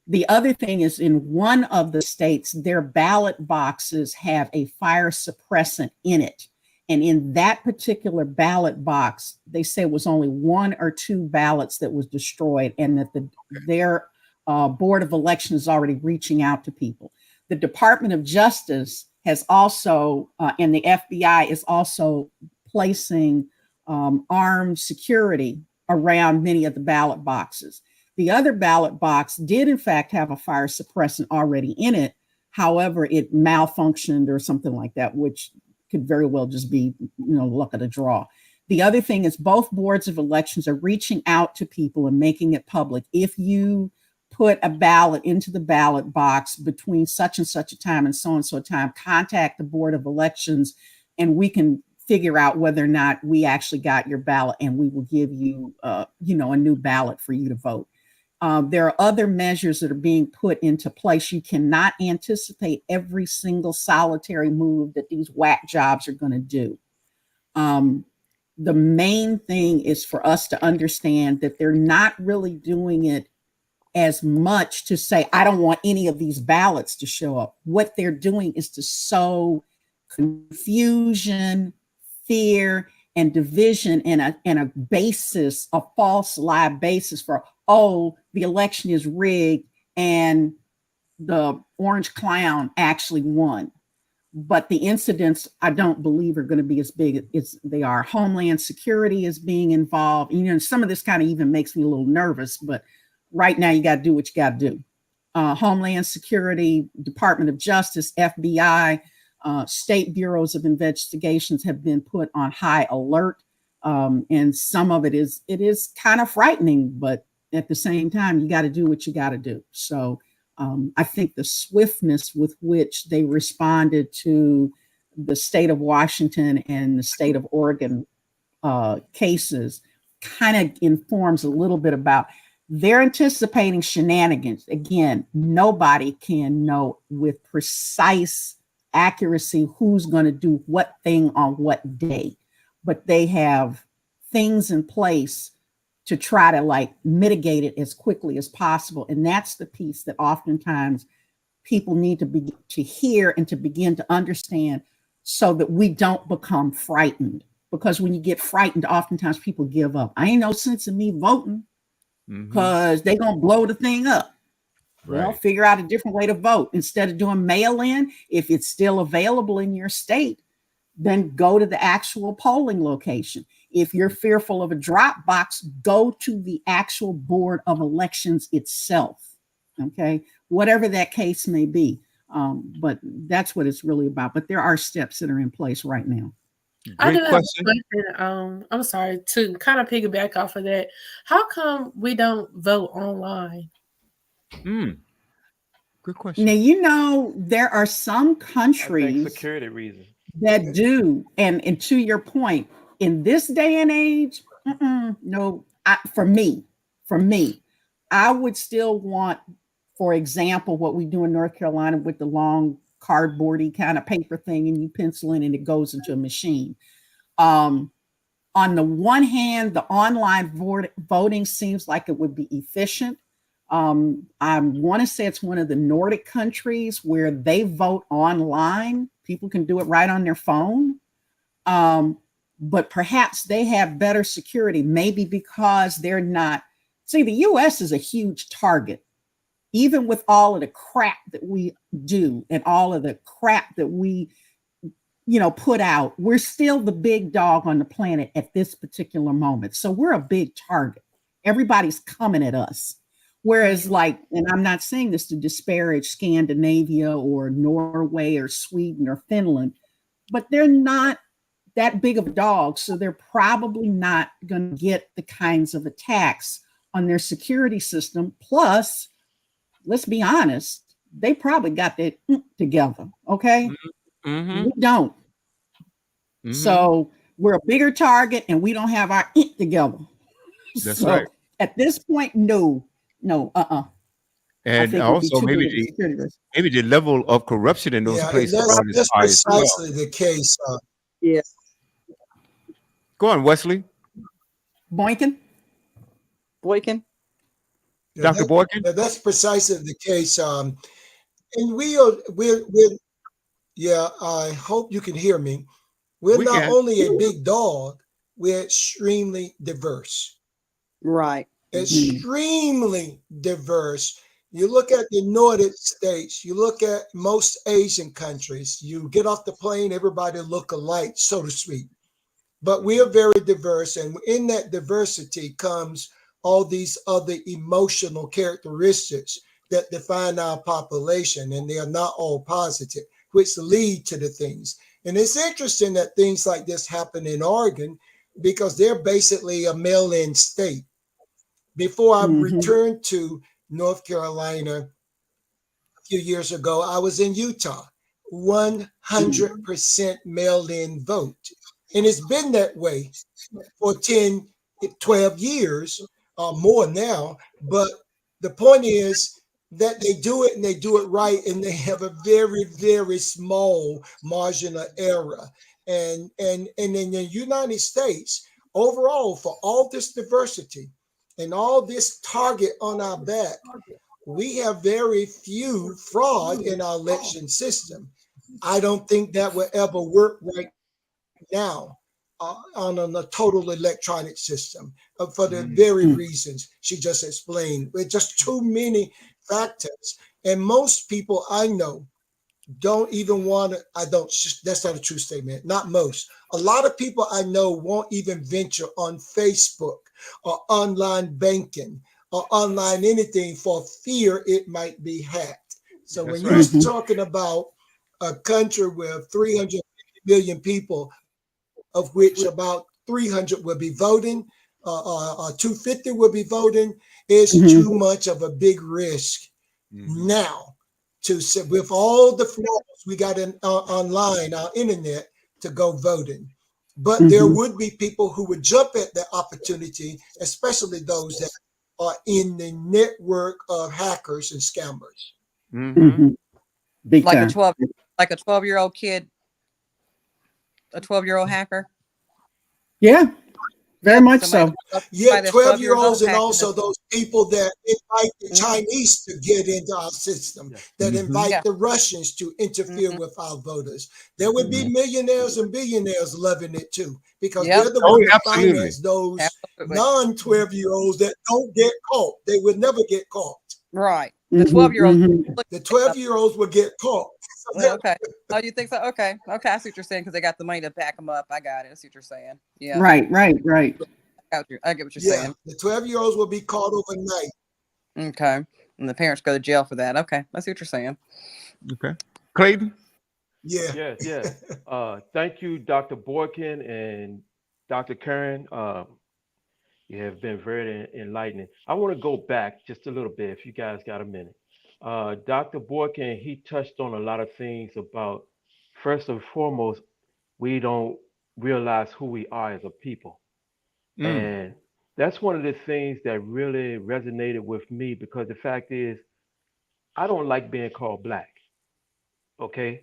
The other thing is in one of the states, their ballot boxes have a fire suppressant in it. And in that particular ballot box, they say it was only one or two ballots that was destroyed and that their Board of Elections is already reaching out to people. The Department of Justice has also, and the FBI is also placing armed security around many of the ballot boxes. The other ballot box did, in fact, have a fire suppressant already in it. However, it malfunctioned or something like that, which could very well just be, luck of the draw. The other thing is both boards of elections are reaching out to people and making it public. If you put a ballot into the ballot box between such and such a time and so a time, contact the Board of Elections and we can figure out whether or not we actually got your ballot and we will give you, a new ballot for you to vote. There are other measures that are being put into place. You cannot anticipate every single solitary move that these whack jobs are going to do. The main thing is for us to understand that they're not really doing it as much to say, I don't want any of these ballots to show up. What they're doing is to sow confusion, fear, and division and a basis, a false lie basis for, the election is rigged and the orange clown actually won. But the incidents, I don't believe, are going to be as big as they are. Homeland Security is being involved. Some of this kind of even makes me a little nervous, but right now you got to do what you got to do. Homeland Security, Department of Justice, FBI, state bureaus of investigations have been put on high alert. And some of it is kind of frightening, but at the same time, you got to do what you got to do. So I think the swiftness with which they responded to the state of Washington and the state of Oregon cases kind of informs a little bit about they're anticipating shenanigans. Again, nobody can know with precise accuracy who's going to do what thing on what day, but they have things in place to try to mitigate it as quickly as possible. And that's the piece that oftentimes people need to hear and to begin to understand so that we don't become frightened. Because when you get frightened, oftentimes people give up. I ain't no sense in me voting because they're going to blow the thing up. Well, Right. figure out a different way to vote. Instead of doing mail-in, if it's still available in your state, then go to the actual polling location. If you're fearful of a drop box, go to the actual Board of Elections itself. Okay, whatever that case may be. But that's what it's really about. But there are steps that are in place right now. I do Great have a question. question. I'm sorry to kind of piggyback off of that. How come we don't vote online? Mm, good question. Now, you know, there are some I think countries security reasons. that do, and to your point, in this day and age, no, for me, I would still want, for example, what we do in North Carolina with the long cardboardy kind of paper thing, and you pencil in and it goes into a machine. Um, on the one hand, the online voting seems like it would be efficient. I want to say it's one of the Nordic countries where they vote online. People can do it right on their phone. But perhaps they have better security, maybe because they're not. See, the US is a huge target, even with all of the crap that we do and all of the crap that we put out. We're still the big dog on the planet at this particular moment. So we're a big target. Everybody's coming at us. Whereas, like, and I'm not saying this to disparage Scandinavia or Norway or Sweden or Finland, but they're not that big of a dog. So they're probably not going to get the kinds of attacks on their security system. Plus, let's be honest, they probably got that together. Okay. Mm-hmm. We don't. Mm-hmm. So we're a bigger target and we don't have our together. That's So right. at this point, no. I And think it would be also too maybe big of a security risk. the level of corruption in those Yeah, and places that's aren't as that's high as well. precisely the case. Yeah. Go on, Wesley. Boykin? Boykin. Yeah, Dr. Boykin. that's precisely the case. And we're yeah. I hope you can hear me. We're We not can. only a big dog, we're extremely diverse. Right. Extremely diverse. You look at the Nordic states, you look at most Asian countries, you get off the plane, everybody look alike, so to speak. But we are very diverse, and in that diversity comes all these other emotional characteristics that define our population, and they are not all positive, which lead to the things. And it's interesting that things like this happen in Oregon because they're basically a mail-in state. Before I returned to North Carolina a few years ago, I was in Utah, 100% mail-in vote. And it's been that way for 10, 12 years or more now. But the point is that they do it and they do it right, and they have a very, very small margin of error. And in the United States, overall, for all this diversity and all this target on our back, we have very few fraud in our election system. I don't think that will ever work right now on a total electronic system for the very reasons she just explained. With just too many factors. And most people I know don't even want to, that's not a true statement, not most. A lot of people I know won't even venture on Facebook or online banking or online anything for fear it might be hacked. So That's when right. you're talking about a country with 300 million people, of which about 300 will be voting, 250 will be voting, is too much of a big risk now to sit with all the flaws we got in online, our internet, to go voting. But there would be people who would jump at the opportunity, especially those that are in the network of hackers and scammers. Big Like time. a 12-year-old kid, a 12-year-old hacker. Yeah, very Yep, much somebody so. Yeah, that's 12 years 12-year-olds old and hacking also us. those people that invite the Chinese to get into our system, that invite the Russians to interfere with our voters. There would be millionaires and billionaires loving it too, because they're the Oh, ones that absolutely. finance those Absolutely. non-12-year-olds that don't get caught. They would never get caught. Right. The 12-year-old. The 12-year-olds will get caught. Well, okay. Oh, you think so? Okay. Okay. I see what you're saying because they got the money to back them up. I got it. I see what you're saying. Yeah. Right. I get what you're Yeah, saying. the 12-year-olds will be caught overnight. Okay. And the parents go to jail for that. Okay. I see what you're saying. Okay. Clayton? Yeah. Yes, yes. Thank you, Dr. Boykin and Dr. Karen. You have been very enlightening. I want to go back just a little bit, if you guys got a minute. Dr. Boykin, he touched on a lot of things about, first and foremost, we don't realize who we are as a people. Mm. And that's one of the things that really resonated with me because the fact is, I don't like being called black. Okay.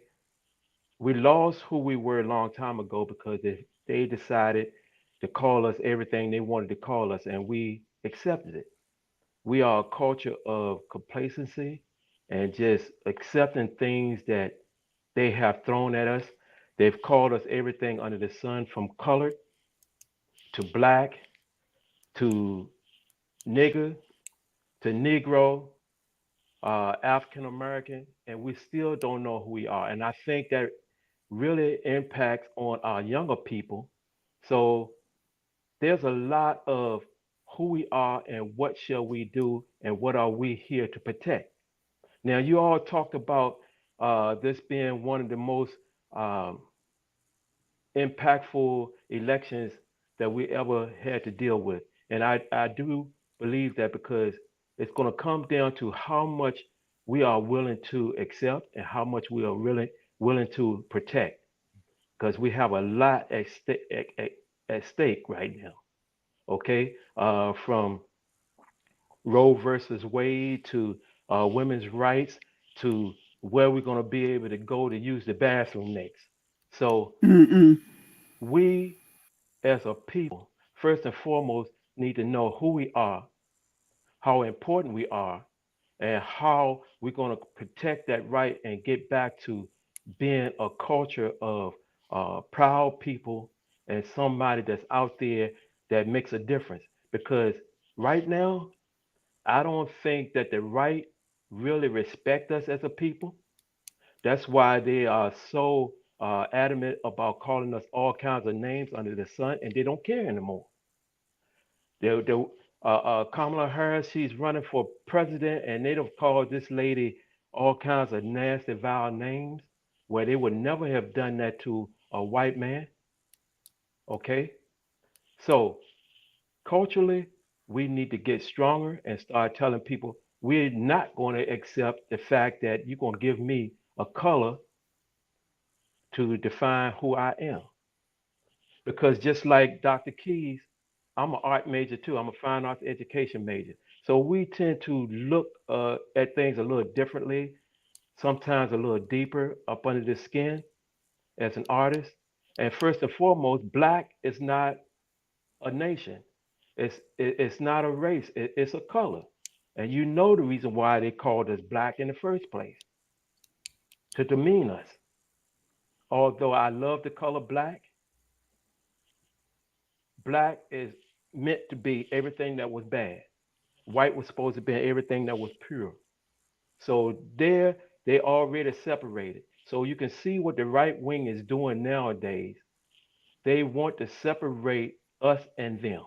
We lost who we were a long time ago because they decided to call us everything they wanted to call us, and we accepted it. We are a culture of complacency and just accepting things that they have thrown at us. They've called us everything under the sun from colored to black to nigger to Negro, African American, and we still don't know who we are. And I think that really impacts on our younger people. So there's a lot of who we are and what shall we do and what are we here to protect. Now, you all talked about this being one of the most um, impactful elections that we ever had to deal with. And I do believe that because it's going to come down to how much we are willing to accept and how much we are really willing to protect. Because we have a lot at stake right now. Okay, from Roe versus Wade to women's rights to where we're going to be able to go to use the bathroom next. So Mm-mm. we as a people, first and foremost, need to know who we are, how important we are, and how we're going to protect that right and get back to being a culture of proud people and somebody that's out there that makes a difference. Because right now, I don't think that the right really respect us as a people. That's why they are so adamant about calling us all kinds of names under the sun, and they don't care anymore. Kamala Harris, she's running for president, and they don't call this lady all kinds of nasty, vile names where they would never have done that to a white man. Okay? So, culturally, we need to get stronger and start telling people we're not going to accept the fact that you're going to give me a color to define who I am. Because just like Dr. Keys, I'm an art major too. I'm a fine arts education major. So we tend to look at things a little differently, sometimes a little deeper up under the skin as an artist. And first and foremost, black is not a nation. It's not a race. It's a color. And you know the reason why they called us black in the first place, to demean us. Although I love the color black, black is meant to be everything that was bad. White was supposed to be everything that was pure. So there they already separated. So you can see what the right wing is doing nowadays. They want to separate us and them.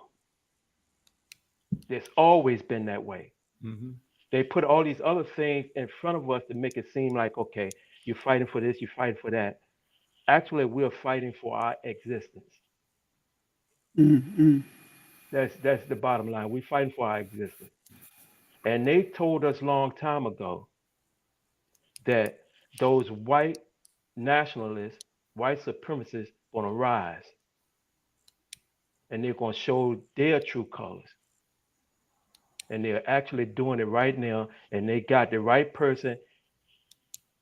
It's always been that way. Hmm. They put all these other things in front of us to make it seem like, okay, you're fighting for this, you're fighting for that. Actually, we're fighting for our existence. Mm-mm. That's the bottom line. We're fighting for our existence. And they told us long time ago that those white nationalists, white supremacists, going to rise and they're going to show their true colors. And they're actually doing it right now. And they got the right person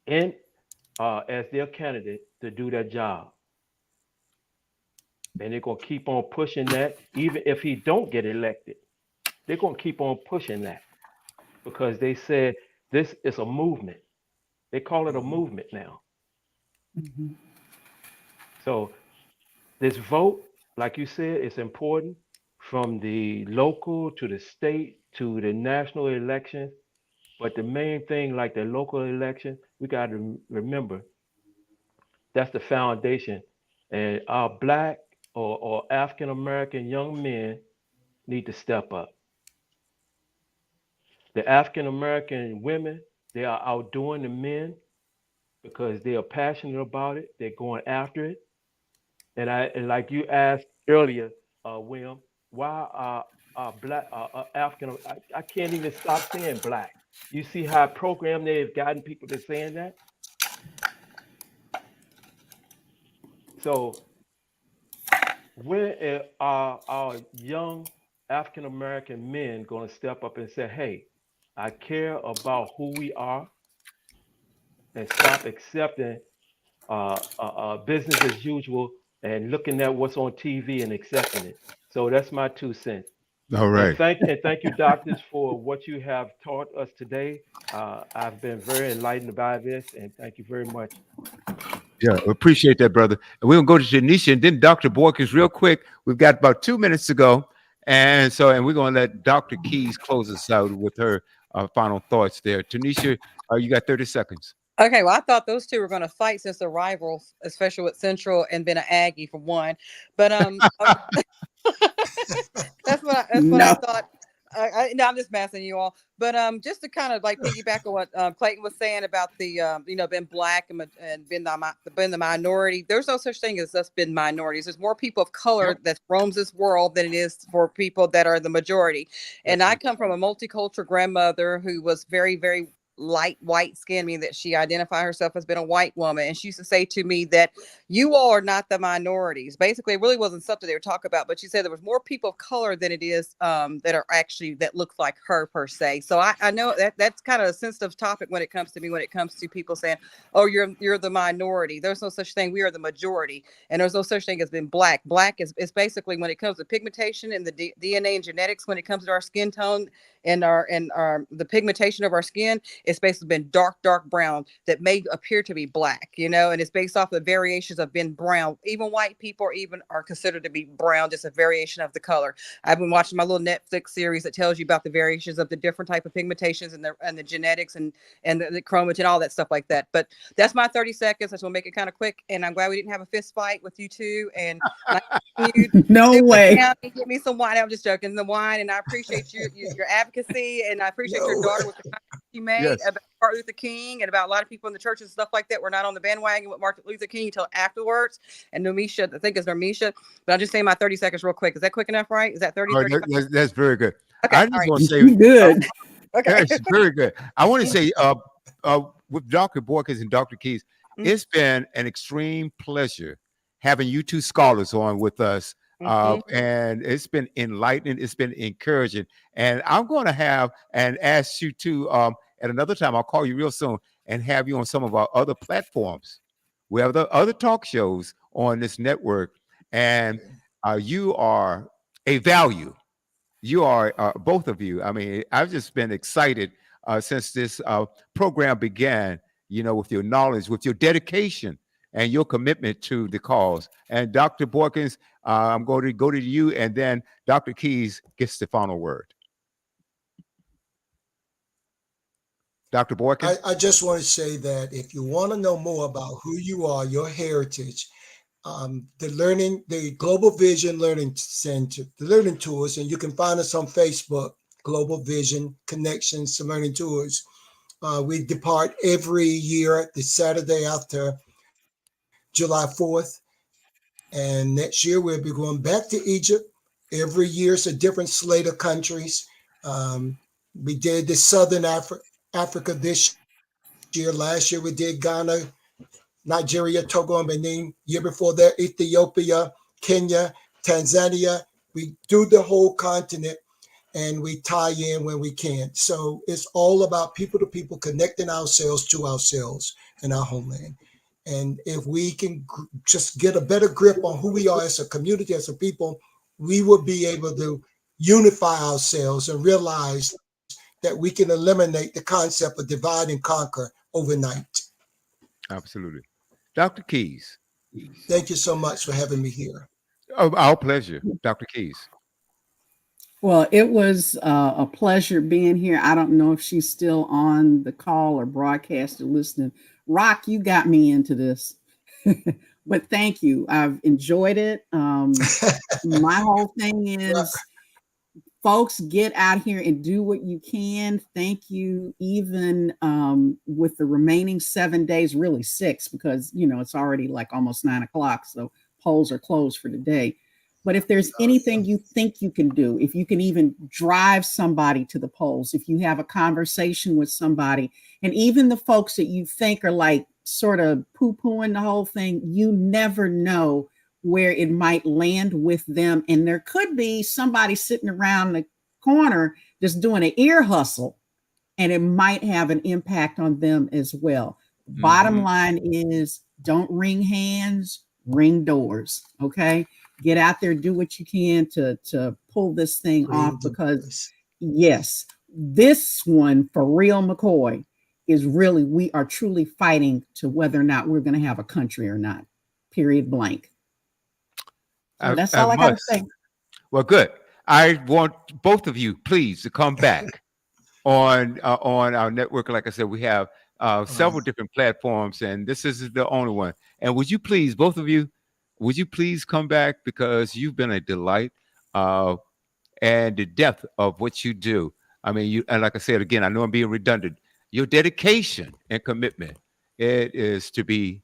in as their candidate to do that job. And they're going to keep on pushing that, even if he don't get elected. They're going to keep on pushing that because they said this is a movement. They call it a Mhm. movement now. Mhm. So this vote, like you said, is important from the local to the state to the national elections. But the main thing, like the local election, we got to remember that's the foundation. And our black or African American young men need to step up. The African American women, they are outdoing the men. because they are passionate about it. They're going after it. And like you asked earlier, William, why are black African? I can't even stop saying black. You see how programmed they've gotten people to saying that. So when are our young African American men going to step up and say, "Hey, I care about who we are," and stop accepting business as usual and looking at what's on TV and accepting it. So that's my 2 cents. All And right. thank you, doctors, for what you have taught us today. I've been very enlightened by this, and thank you very much. Yeah, appreciate that, brother. And we're gonna go to Tanisha and then Dr. Boykins real quick. We've got about 2 minutes to go. And we're gonna let Dr. Keys close us out with her final thoughts there. Tanisha, you got 30 seconds. Okay, well, I thought those two were going to fight since they're rivals, especially with Central and being an Aggie for one. But that's what I No. thought. No, I'm just messing you all. But just to kind of like piggyback on what Clayton was saying about the being black and being the minority. There's no such thing as us being minorities. There's more people of color that roams this world than it is for people that are the majority. And I come from a multicultural grandmother who was very, very light white skin, meaning that she identified herself as being a white woman. And she used to say to me that you all are not the minorities. Basically, it really wasn't something they were talking about, but she said there was more people of color than it is that are actually that look like her per se. So I know that that's kind of a sensitive topic when it comes to me, when it comes to people saying, oh, you're the minority. There's no such thing. We are the majority. And there's no such thing as being black. Black is basically when it comes to pigmentation and the DNA and genetics, when it comes to our skin tone and our the pigmentation of our skin, it's basically been dark brown that may appear to be black, and it's based off the variations of being brown. Even white people are considered to be brown, just a variation of the color. I've been watching my little Netflix series that tells you about the variations of the different type of pigmentations and the genetics and the chromatin, all that stuff like that. But that's my 30 seconds. I just want to make it kind of quick. And I'm glad we didn't have a fist fight with you two. And you No way. get me some wine. I'm just joking. The wine, and I appreciate your advocacy, and I appreciate your daughter with the comment she made Yes. about Martin Luther King and about a lot of people in the churches and stuff like that. We're not on the bandwagon with Martin Luther King until afterwards. And Nomisha, I think it's Nomisha, but I'm just saying my 30 seconds real quick. Is that quick enough, right? Is that 30, All right, 35? that's very good. Okay, I all just right. want to say, You good. Okay. that's very good. I want to say, with Dr. Boykins and Dr. Keys, it's been an extreme pleasure having you two scholars on with us. And it's been enlightening. It's been encouraging. And I'm going to have and ask you to, at another time, I'll call you real soon and have you on some of our other platforms. We have the other talk shows on this network, and you are a value. You are both of you. I mean, I've just been excited since this program began, with your knowledge, with your dedication and your commitment to the cause. And Dr. Boykins, I'm going to go to you, and then Dr. Keys gets the final word. Dr. Boykins? I just want to say that if you want to know more about who you are, your heritage, the Global Vision Learning Center, the learning tours, and you can find us on Facebook, Global Vision Connections to Learning Tours. We depart every year the Saturday after July 4th. And next year we'll be going back to Egypt. Every year it's a different slate of countries. We did the Southern Africa this year. Last year we did Ghana, Nigeria, Togo, and Benin. Year before that, Ethiopia, Kenya, Tanzania. We do the whole continent, and we tie in when we can. So it's all about people to people connecting ourselves to ourselves in our homeland. And if we can just get a better grip on who we are as a community, as a people, we will be able to unify ourselves and realize that we can eliminate the concept of divide and conquer overnight. Absolutely. Dr. Keys. Thank you so much for having me here. Oh, our pleasure, Dr. Keys. Well, it was a pleasure being here. I don't know if she's still on the call or broadcast or listening. Rock, you got me into this. But thank you. I've enjoyed it. My whole thing is folks, get out here and do what you can. Thank you. Even with the remaining 7 days, really 6, because it's already like almost 9 o'clock, so polls are closed for the day. But if there's anything you think you can do, if you can even drive somebody to the polls, if you have a conversation with somebody, and even the folks that you think are like sort of poo-pooing the whole thing, you never know where it might land with them. And there could be somebody sitting around the corner just doing an ear hustle, and it might have an impact on them as well. Bottom line is, don't ring hands, ring doors. Okay. Get out there, do what you can to pull this thing off, because yes, this one for real, McCoy, is really, we are truly fighting to whether or not we're going to have a country or not, period blank. So that's all I got to say. Well, good. I want both of you, please, to come back on our network. Like I said, we have several different platforms, and this is the only one. And would you please, both of you, would you please come back, because you've been a delight, and the depth of what you do. I mean, and like I said again, I know I'm being redundant. Your dedication and commitment, it is to be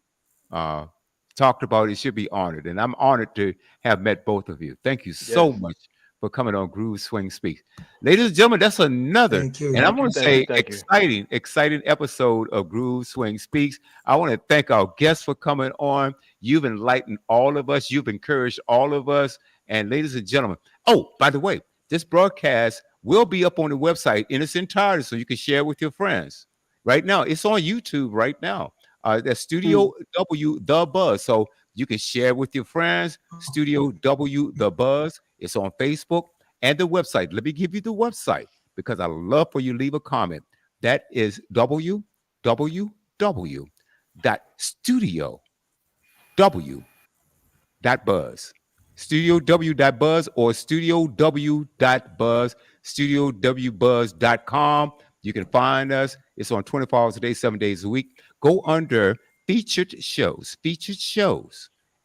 talked about. It should be honored, and I'm honored to have met both of you. Thank you so much for coming on Groove Swing Speaks. Ladies and gentlemen, that's another, and I want to say exciting episode of Groove Swing Speaks. I want to thank our guests for coming on. You've enlightened all of us. You've encouraged all of us. And ladies and gentlemen, oh, by the way, this broadcast will be up on the website in its entirety, so you can share with your friends. Right now, it's on YouTube right now. That's Studio W, The Buzz. So you can share with your friends. Studio W, The Buzz. It's on Facebook and the website. Let me give you the website, because I love for you to leave a comment. That is www.studiow.buzz. StudioW.buzz or StudioW.buzz, StudioWBuzz.com. You can find us. It's on 24 hours a day, 7 days a week. Go under featured shows,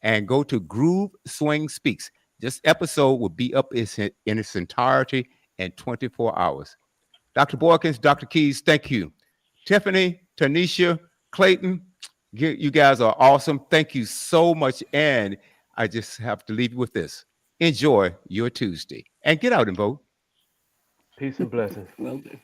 and go to Groove Swing Speaks. This episode will be up in its entirety in 24 hours. Dr. Boykins, Dr. Keys, thank you. Tiffany, Tanisha, Clayton, you guys are awesome. Thank you so much. And I just have to leave you with this. Enjoy your Tuesday and get out and vote. Peace and blessings. Will do.